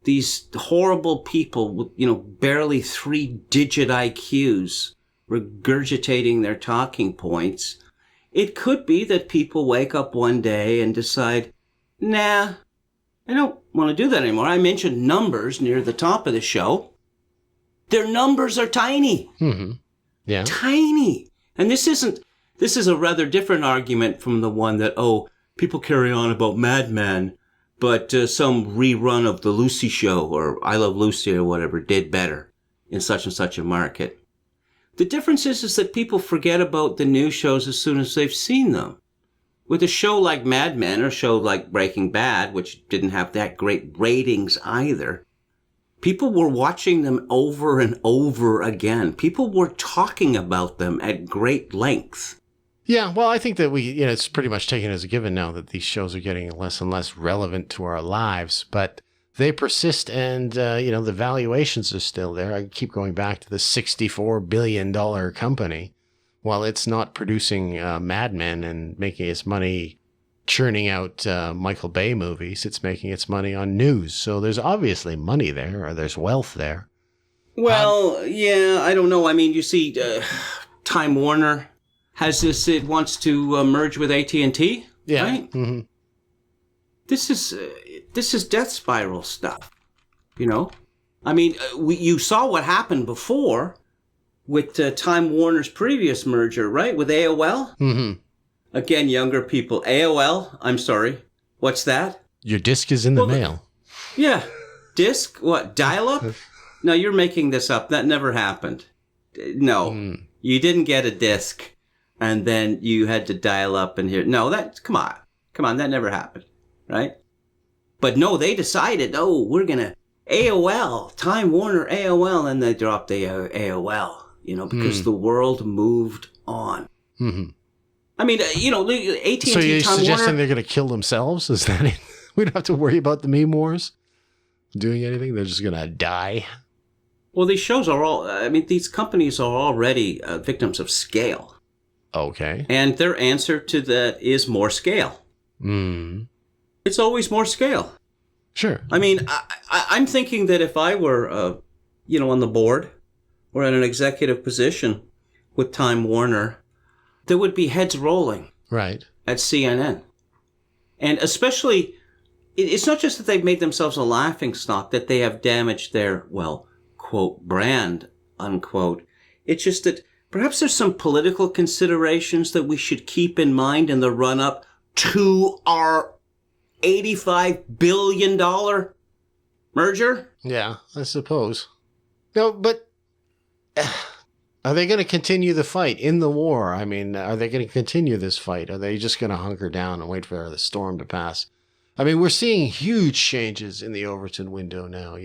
These horrible people with, barely 3-digit IQs regurgitating their talking points. It could be that people wake up one day and decide, nah, I don't want to do that anymore. I mentioned numbers near the top of the show. Their numbers are tiny. Yeah. Tiny. And this is a rather different argument from the one that, people carry on about Mad Men, but some rerun of The Lucy Show or I Love Lucy or whatever did better in such and such a market. The difference is that people forget about the new shows as soon as they've seen them. With a show like Mad Men or a show like Breaking Bad, which didn't have that great ratings either, people were watching them over and over again. People were talking about them at great length. Yeah, well, I think that it's pretty much taken as a given now that these shows are getting less and less relevant to our lives, but they persist and, the valuations are still there. I keep going back to the $64 billion company. While it's not producing Mad Men and making its money churning out Michael Bay movies, it's making its money on news. So there's obviously money there, or there's wealth there. Well, yeah, I don't know. I mean, you see, Time Warner has this, it wants to merge with AT&T, yeah. Right? Mm-hmm. This is death spiral stuff, I mean, you saw what happened before with Time Warner's previous merger, right? With AOL? Mm-hmm. Again, younger people. AOL? I'm sorry. What's that? Your disc is in the mail. Yeah. Disc? What? Dial-up? No, you're making this up. That never happened. No. You didn't get a disc, and then you had to dial up and hear. No, come on, that never happened, right? But no, they decided, we're going to AOL, Time Warner, AOL, and they dropped the AOL. Because the world moved on. Mm-hmm. I mean, AT&T, so you're Time suggesting Warner, they're going to kill themselves? Is that it? We don't have to worry about the meme wars doing anything? They're just going to die? Well, these companies are already victims of scale. Okay. And their answer to that is more scale. It's always more scale. Sure. I mean, I'm thinking that if I were, on the board, or in an executive position with Time Warner, there would be heads rolling right at CNN. And especially, it's not just that they've made themselves a laughingstock, that they have damaged their, quote, brand, unquote. It's just that perhaps there's some political considerations that we should keep in mind in the run-up to our $85 billion merger. Yeah, I suppose. No, but are they going to continue the fight in the war? I mean, are they going to continue this fight? Are they just going to hunker down and wait for the storm to pass? I mean, we're seeing huge changes in the Overton window now,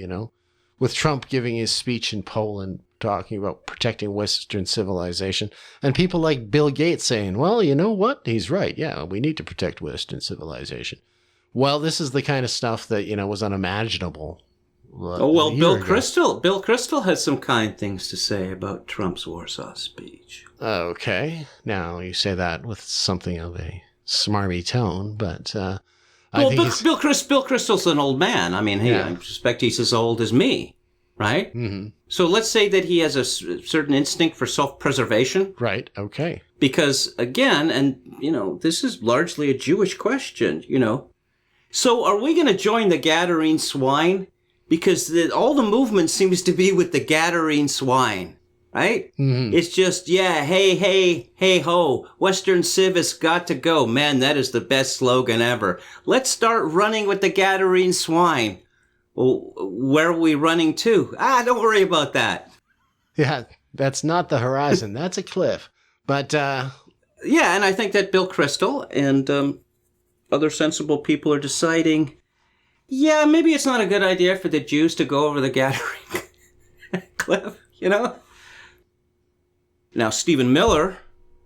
with Trump giving his speech in Poland, talking about protecting Western civilization, and people like Bill Gates saying, well, you know what? He's right. Yeah, we need to protect Western civilization. Well, this is the kind of stuff that, was unimaginable. Bill Kristol has some kind things to say about Trump's Warsaw speech. Okay. Now, you say that with something of a smarmy tone, but Bill Kristol's an old man. I mean, I suspect he's as old as me, right? Mm-hmm. So let's say that he has a certain instinct for self-preservation. Right, okay. Because, again, and, this is largely a Jewish question, So are we going to join the Gadarene swine? Because all the movement seems to be with the Gadarene swine, right? Mm-hmm. It's just, hey ho, Western Civ has got to go. Man, that is the best slogan ever. Let's start running with the Gadarene swine. Well, where are we running to? Don't worry about that. Yeah, that's not the horizon. That's a cliff. But, yeah, and I think that Bill Kristol and other sensible people are deciding, yeah, maybe it's not a good idea for the Jews to go over the Gadarene cliff, Now, Stephen Miller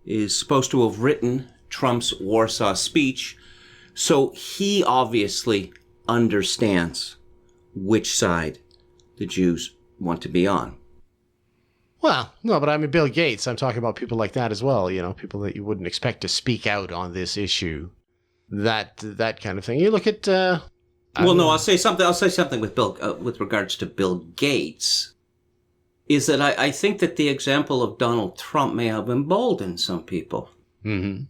is supposed to have written Trump's Warsaw speech, so he obviously understands which side the Jews want to be on. Well, no, but I mean, Bill Gates, I'm talking about people like that as well, people that you wouldn't expect to speak out on this issue, that kind of thing. You look at... I'll say something with Bill, with regards to Bill Gates, is that I think that the example of Donald Trump may have emboldened some people. Mm-hmm.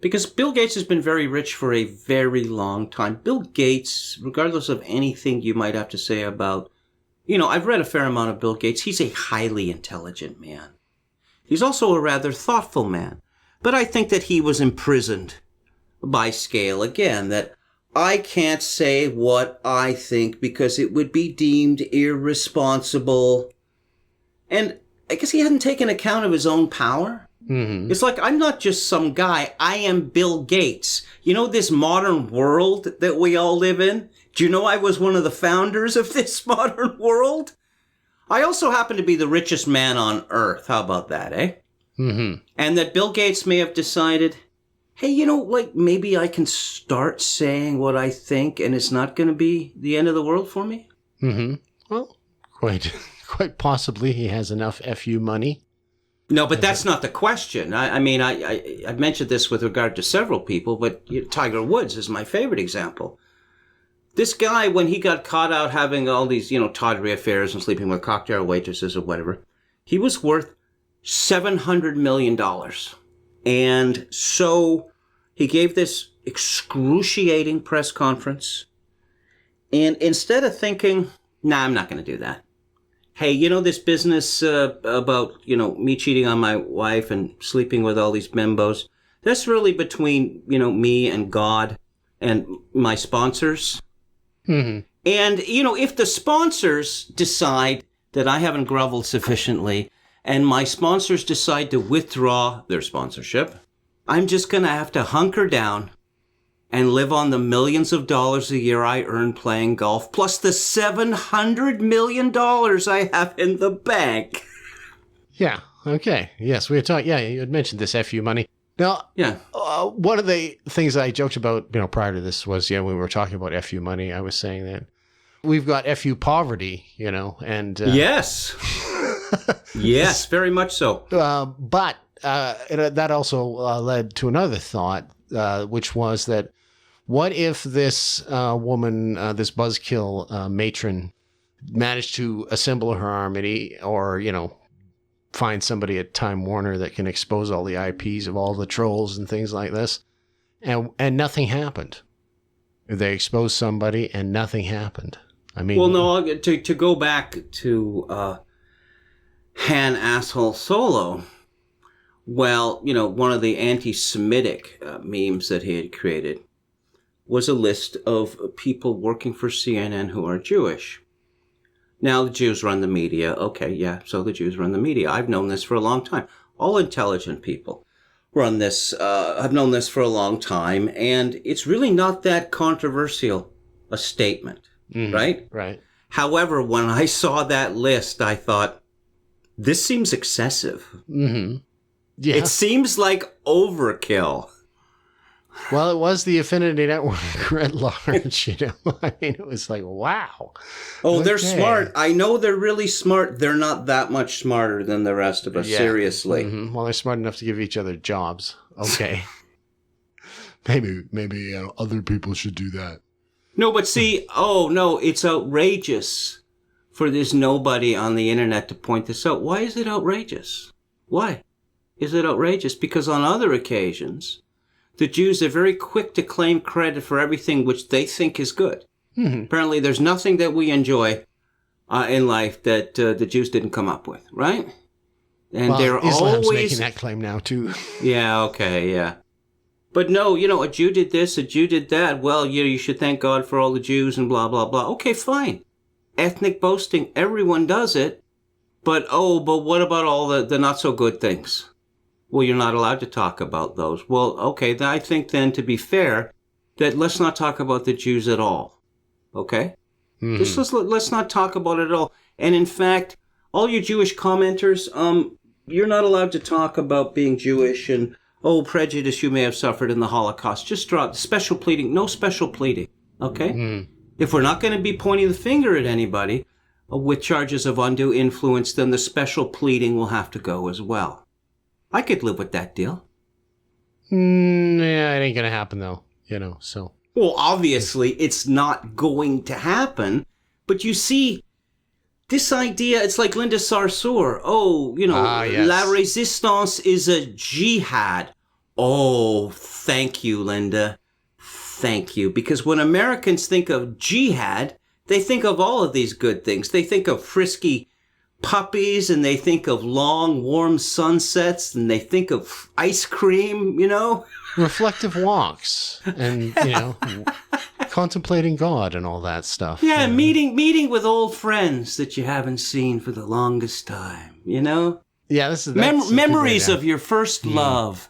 Because Bill Gates has been very rich for a very long time. Bill Gates, regardless of anything you might have to say about, I've read a fair amount of Bill Gates. He's a highly intelligent man. He's also a rather thoughtful man. But I think that he was imprisoned by scale again, that I can't say what I think because it would be deemed irresponsible. And I guess he hadn't taken account of his own power. Mm-hmm. It's like, I'm not just some guy. I am Bill Gates. You know this modern world that we all live in? Do you know I was one of the founders of this modern world? I also happen to be the richest man on earth. How about that, eh? Mm-hmm. And that Bill Gates may have decided, hey, maybe I can start saying what I think and it's not going to be the end of the world for me? Mm-hmm. Well, quite possibly he has enough FU money. No, but that's not the question. I mean, I've mentioned this with regard to several people, but Tiger Woods is my favorite example. This guy, when he got caught out having all these, tawdry affairs and sleeping with cocktail waitresses or whatever, he was worth $700 million. And so he gave this excruciating press conference. And instead of thinking, I'm not going to do that. Hey, this business about, me cheating on my wife and sleeping with all these bimbos, that's really between, me and God and my sponsors. Mm-hmm. And, if the sponsors decide that I haven't groveled sufficiently and my sponsors decide to withdraw their sponsorship, I'm just going to have to hunker down and live on the millions of dollars a year I earn playing golf, plus the $700 million I have in the bank. Yeah. Okay. Yes, we had talked. Yeah, you had mentioned this FU money. Now, yeah. One of the things I joked about, prior to this was, when we were talking about FU money, I was saying that we've got FU poverty, and yes, yes, very much so. But that also led to another thought, which was that what if this woman, this buzzkill matron, managed to assemble her army, or find somebody at Time Warner that can expose all the IPs of all the trolls and things like this, and nothing happened. They exposed somebody and nothing happened. I mean, well, no, to go back to Han Asshole Solo. Well, one of the anti-Semitic memes that he had created was a list of people working for CNN who are Jewish. Now, the Jews run the media. Okay, yeah, so the Jews run the media. I've known this for a long time. All intelligent people run this. I've known this for a long time, and it's really not that controversial a statement, right? Right. However, when I saw that list, I thought, this seems excessive. Mm-hmm. Yeah. It seems like overkill. Well, it was the Affinity Network at large, I mean, it was like, wow. Oh, they're smart. I know they're really smart. They're not that much smarter than the rest of us, seriously. Mm-hmm. Well, they're smart enough to give each other jobs. Okay. maybe other people should do that. No, but see, it's outrageous for this nobody on the internet to point this out. Why is it outrageous? Why is it outrageous? Because on other occasions, the Jews are very quick to claim credit for everything which they think is good. Mm-hmm. Apparently, there's nothing that we enjoy in life that the Jews didn't come up with, right? And they're Islam's always making that claim now, too. Yeah, okay, yeah. But no, a Jew did this, a Jew did that. Well, you should thank God for all the Jews and blah, blah, blah. Okay, fine. Ethnic boasting, everyone does it. But what about all the not-so-good things? Well, you're not allowed to talk about those. Well, okay, I think then, to be fair, that let's not talk about the Jews at all. Okay? Mm-hmm. Just let's not talk about it at all. And in fact, all you Jewish commenters, you're not allowed to talk about being Jewish and, prejudice you may have suffered in the Holocaust. Just drop special pleading. No special pleading. Okay? Mm. If we're not going to be pointing the finger at anybody with charges of undue influence, then the special pleading will have to go as well. I could live with that deal. Yeah, it ain't going to happen, though, so. Well, obviously, it's not going to happen. But you see, this idea, it's like Linda Sarsour. Yes. La Resistance is a jihad. Oh, thank you, Linda. Thank you. Because when Americans think of jihad, they think of all of these good things. They think of frisky puppies, and they think of long, warm sunsets, and they think of ice cream, Reflective walks and, contemplating God and all that stuff. Yeah, meeting with old friends that you haven't seen for the longest time, Yeah, that's memories of your first love.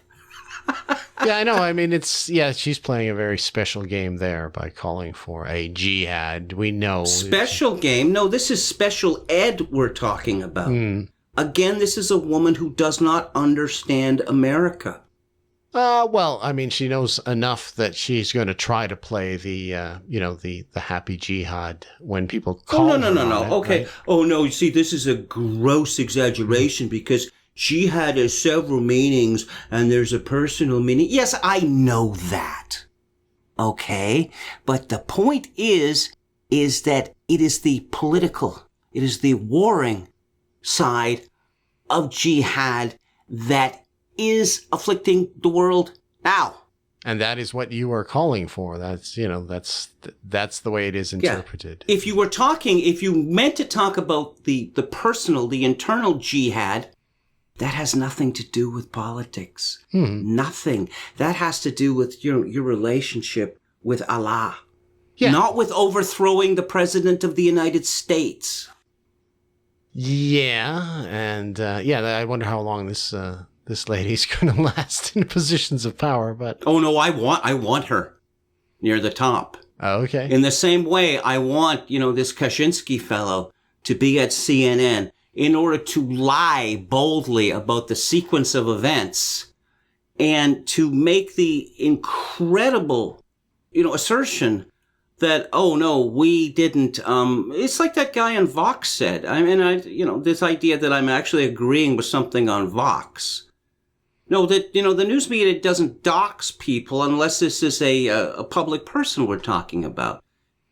Yeah, I know. I mean, she's playing a very special game there by calling for a jihad. We know. Special game? No, this is special ed we're talking about. Again, this is a woman who does not understand America. Well, I mean, she knows enough that she's going to try to play the happy jihad when people call her. No. Okay. Right? Oh, no. You see, this is a gross exaggeration because jihad has several meanings and there's a personal meaning. Yes, I know that. Okay. But the point is that it is the political, it is the warring side of jihad that is afflicting the world now. And that is what you are calling for. That's the way it is interpreted. Yeah. If you meant to talk about the personal, the internal jihad, that has nothing to do with politics. Nothing. That has to do with your relationship with Allah. Yeah. Not with overthrowing the President of the United States. Yeah. And I wonder how long this lady's going to last in positions of power, but... Oh, no, I want her near the top. Oh, okay. In the same way, I want, this Kaczynski fellow to be at CNN in order to lie boldly about the sequence of events and to make the incredible, assertion that, oh, no, we didn't... it's like that guy on Vox said. I mean, this idea that I'm actually agreeing with something on Vox. No, that, the news media doesn't dox people unless this is a public person we're talking about.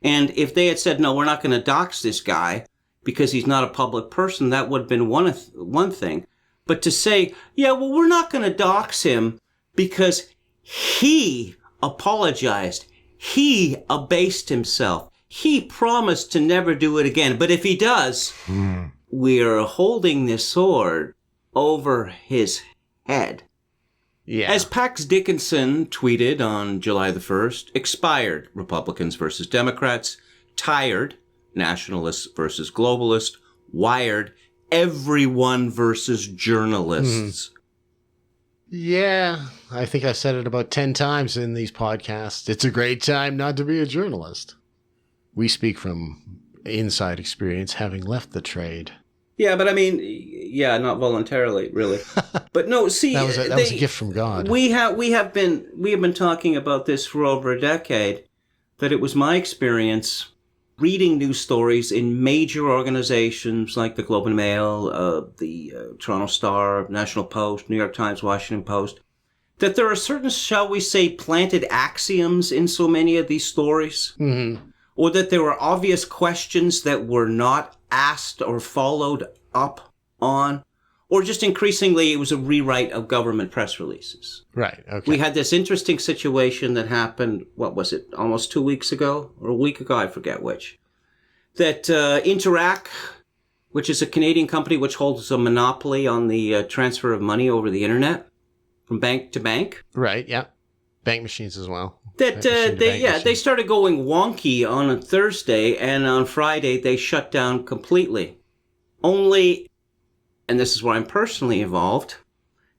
And if they had said, no, we're not going to dox this guy because he's not a public person, that would have been one thing. But to say, yeah, well, we're not going to dox him because he apologized. He abased himself. He promised to never do it again. But if he does, we are holding this sword over his head. Yeah. As Pax Dickinson tweeted on July the 1st, expired Republicans versus Democrats, tired nationalists versus globalists, wired everyone versus journalists. Yeah, I think I've said it about 10 times in these podcasts. It's a great time not to be a journalist. We speak from inside experience, having left the trade. Yeah, but I mean, not voluntarily, really. But no, see, that was a gift from God. We have been talking about this for over a decade. That it was my experience reading news stories in major organizations like the Globe and Mail, the Toronto Star, National Post, New York Times, Washington Post, that there are certain, shall we say, planted axioms in so many of these stories, or that there were obvious questions that were not asked or followed up on, or just increasingly it was a rewrite of government press releases. Right, okay. We had this interesting situation that happened, what was it, almost 2 weeks ago, or a week ago, I forget which, that Interac, which is a Canadian company which holds a monopoly on the transfer of money over the internet from bank to bank. Right, yeah. Bank machines as well. They started going wonky on a Thursday, and on Friday they shut down completely. Only, and this is where I'm personally involved,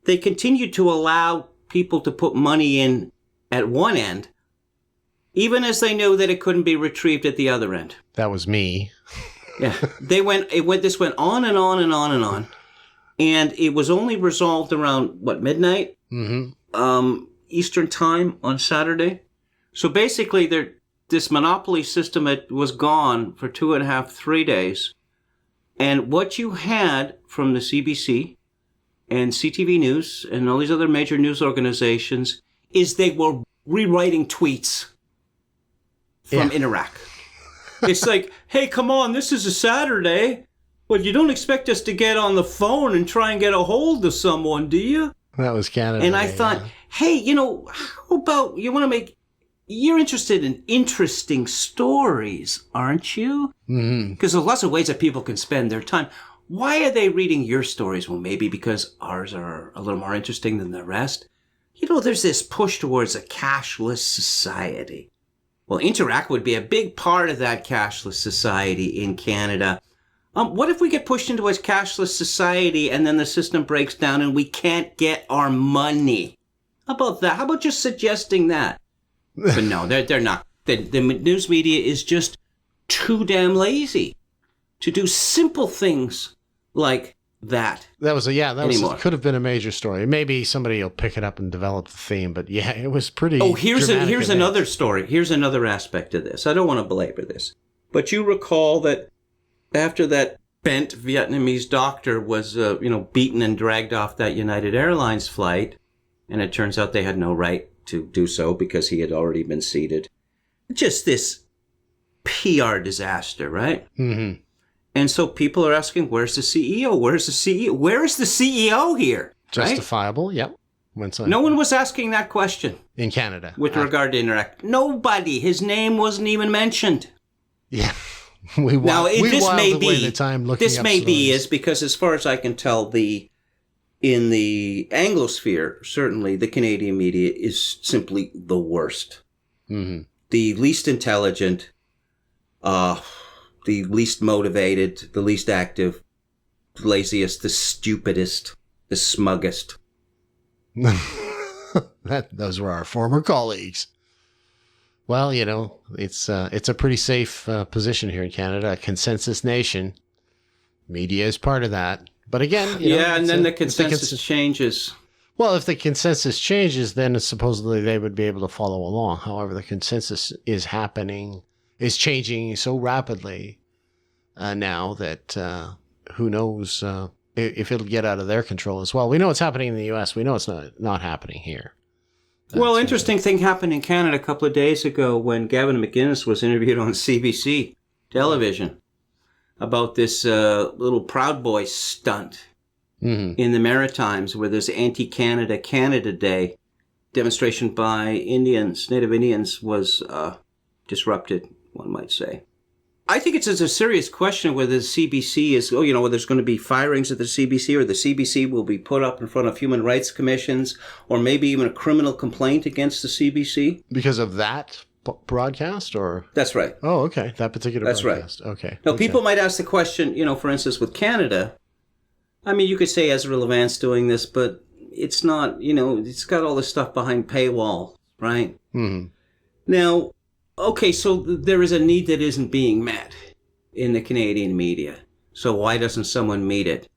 they continued to allow people to put money in at one end, even as they knew that it couldn't be retrieved at the other end. That was me. Yeah, this went on and on and on and on, and it was only resolved around midnight. Eastern time on Saturday. So basically, this monopoly system was gone for 2.5, 3 days. And what you had from the CBC and CTV News and all these other major news organizations is they were rewriting tweets from Interac. It's like, hey, come on, this is a Saturday, but you don't expect us to get on the phone and try and get a hold of someone, do you? That was Canada. And I thought, hey, how about you're interested in interesting stories, aren't you? Because there's lots of ways that people can spend their time. Why are they reading your stories? Well, maybe because ours are a little more interesting than the rest. There's this push towards a cashless society. Well, Interact would be a big part of that cashless society in Canada. What if we get pushed into a cashless society and then the system breaks down and we can't get our money? How about that? How about just suggesting that? But no, they're not. The news media is just too damn lazy to do simple things like that. Could have been a major story. Maybe somebody will pick it up and develop the theme, but yeah, it was pretty. Oh, here's another story. Here's another aspect of this. I don't want to belabor this, but you recall that after that bent Vietnamese doctor was, beaten and dragged off that United Airlines flight, and it turns out they had no right to do so because he had already been seated. Just this PR disaster, right? Mm-hmm. And so people are asking, where's the CEO? Where's the CEO? Where is the CEO here? Justifiable, right? Yep. No one was asking that question. In Canada. With regard to Interact. Nobody. His name wasn't even mentioned. Yeah. This may be is because as far as I can tell, in the Anglosphere, certainly the Canadian media is simply the worst. Mm-hmm. The least intelligent, the least motivated, the least active, the laziest, the stupidest, the smuggest. Those were our former colleagues. Well, it's a pretty safe position here in Canada, a consensus nation. Media is part of that. But again, and then the consensus changes. Well, if the consensus changes, then supposedly they would be able to follow along. However, the consensus is changing so rapidly now that who knows if it'll get out of their control as well. We know it's happening in the U.S. We know it's not happening here. Well, interesting thing happened in Canada a couple of days ago when Gavin McInnes was interviewed on CBC television about this little Proud Boy stunt in the Maritimes where there's anti-Canada Canada Day demonstration by Native Indians was disrupted, one might say. I think it's a serious question whether the CBC is, whether there's going to be firings at the CBC or the CBC will be put up in front of human rights commissions or maybe even a criminal complaint against the CBC. Because of that broadcast or? That's right. Oh, okay. That particular broadcast. Right. Okay. Now, people might ask the question, for instance, with Canada, I mean, you could say Ezra Levant's doing this, but it's not, it's got all this stuff behind paywall, right? Mm-hmm. Now, okay, so there is a need that isn't being met in the Canadian media. So why doesn't someone meet it?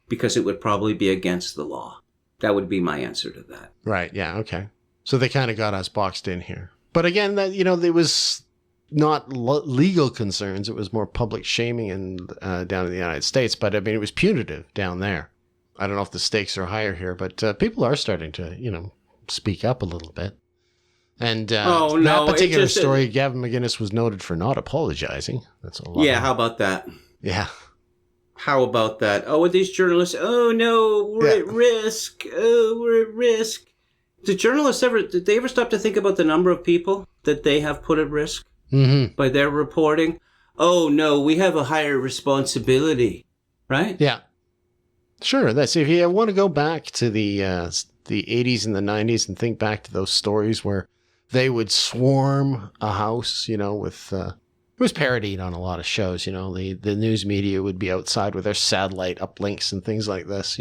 Because it would probably be against the law. That would be my answer to that. Right, yeah, okay. So they kind of got us boxed in here. But again, that it was not legal concerns. It was more public shaming down in the United States. But, I mean, it was punitive down there. I don't know if the stakes are higher here, but people are starting to, speak up a little bit. And that particular story, Gavin McInnes was noted for not apologizing. That's a lot. Yeah, how about that? Yeah. How about that? Oh, with these journalists, oh no, we're at risk. Oh, we're at risk. Did they ever stop to think about the number of people that they have put at risk by their reporting? Oh no, we have a higher responsibility, right? Yeah. Sure. That's if you want to go back to the 80s and the 90s and think back to those stories where they would swarm a house, with, it was parodied on a lot of shows, the news media would be outside with their satellite uplinks and things like this,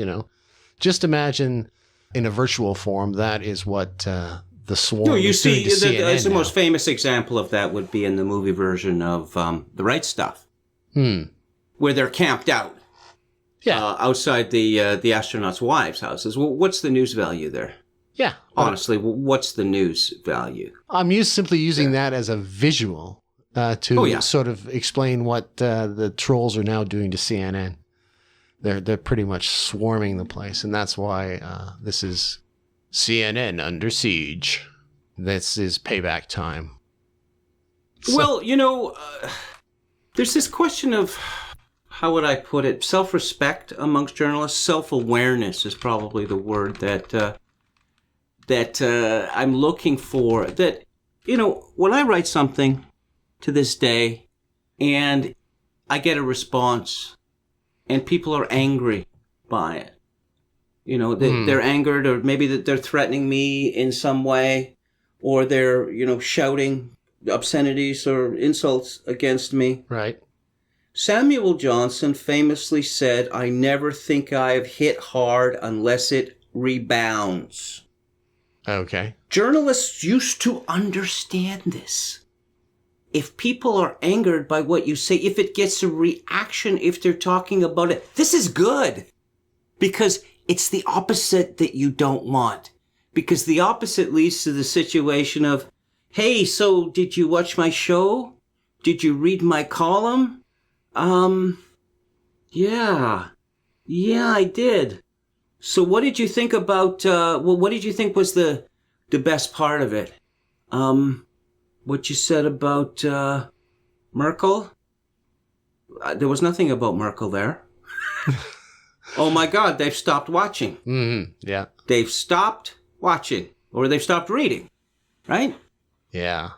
Just imagine in a virtual form, that is what the swarm is doing to CNN the most famous example of that would be in the movie version of The Right Stuff, where they're camped out outside the astronauts' wives' houses. Well, what's the news value there? Yeah. Honestly, what's the news value? I'm simply using that as a visual to sort of explain what the trolls are now doing to CNN. They're pretty much swarming the place, and that's why this is CNN under siege. This is payback time. So, well, there's this question of, how would I put it, self-respect amongst journalists. Self-awareness is probably the word that I'm looking for. That, when I write something to this day and I get a response and people are angry by it. You know, they're angered, or maybe that they're threatening me in some way, or they're, shouting obscenities or insults against me. Right. Samuel Johnson famously said, "I never think I've hit hard unless it rebounds." Okay. Journalists used to understand this. If people are angered by what you say, if it gets a reaction, if they're talking about it, this is good. Because it's the opposite that you don't want. Because the opposite leads to the situation of, hey, so did you watch my show? Did you read my column? Yeah, I did. So what did you think about, what did you think was the best part of it? What you said about, Merkel? There was nothing about Merkel there. Oh my God, they've stopped watching. Mm-hmm. Yeah. They've stopped watching, or they've stopped reading, right? Yeah.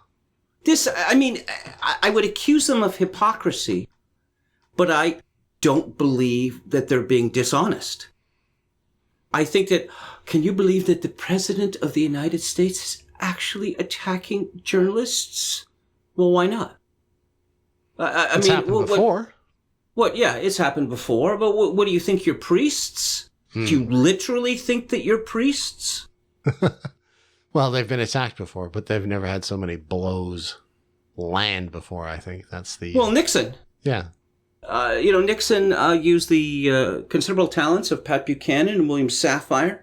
I would accuse them of hypocrisy, but I don't believe that they're being dishonest. I think that, can you believe that the President of the United States is actually attacking journalists? Well, why not? It's happened before. What? Yeah, it's happened before, but what do you think, you're priests? Do you literally think that you're priests? Well, they've been attacked before, but they've never had so many blows land before, I think. That's the... Well, Nixon. Yeah. Nixon used the considerable talents of Pat Buchanan and William Safire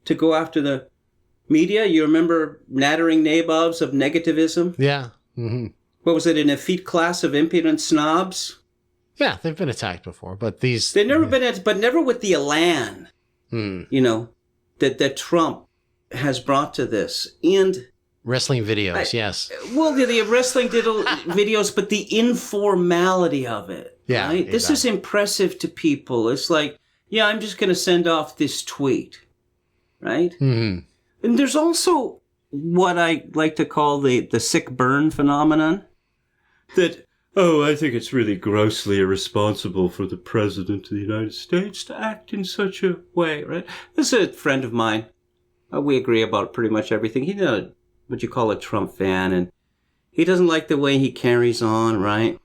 to go after the media. You remember nattering nabobs of negativism? Yeah. Mm-hmm. What was it, an effete class of impudent snobs? Yeah, they've been attacked before, but these... They've never been, but never with the elan, that Trump has brought to this. And... Wrestling videos, yes. Well, the wrestling videos, but the informality of it. Yeah. Right? Exactly. This is impressive to people. It's like, yeah, I'm just going to send off this tweet. Right? Mm-hmm. And there's also what I like to call the sick burn phenomenon. That, I think it's really grossly irresponsible for the President of the United States to act in such a way, right? This is a friend of mine. We agree about pretty much everything. He's what you call a Trump fan, and he doesn't like the way he carries on, right?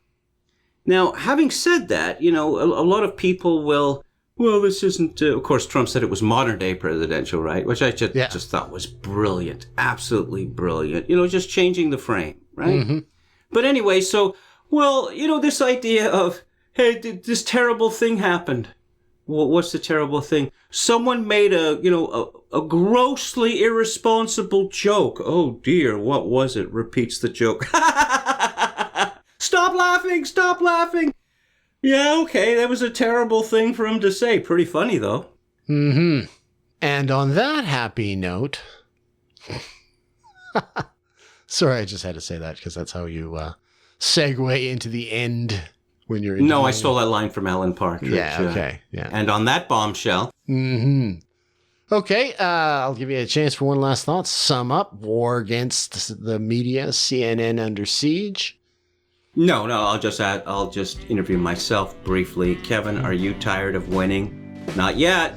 Now, having said that, a lot of people will, well, this isn't, of course, Trump said it was modern day presidential, right? Which I just thought was brilliant, absolutely brilliant, just changing the frame, right? Mm-hmm. But anyway, so, well, this idea of, hey, this terrible thing happened. Well, what's the terrible thing? Someone made a grossly irresponsible joke. Oh dear, what was it? Repeats the joke. Stop laughing! Stop laughing! Yeah, okay, that was a terrible thing for him to say. Pretty funny, though. Mm-hmm. And on that happy note... Sorry, I just had to say that because that's how you segue into the end when you're... No, I stole that line from Alan Partridge. Yeah, okay. Yeah. And on that bombshell... Mm-hmm. Okay, I'll give you a chance for one last thought. Sum up. War against the media, CNN under siege. No, I'll just interview myself briefly. Kevin, are you tired of winning? Not yet.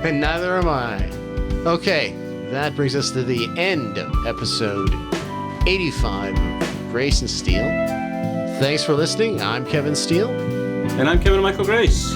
And neither am I. Okay, that brings us to the end of episode 85 of Grace and Steel. Thanks for listening. I'm Kevin Steele. And I'm Kevin Michael Grace.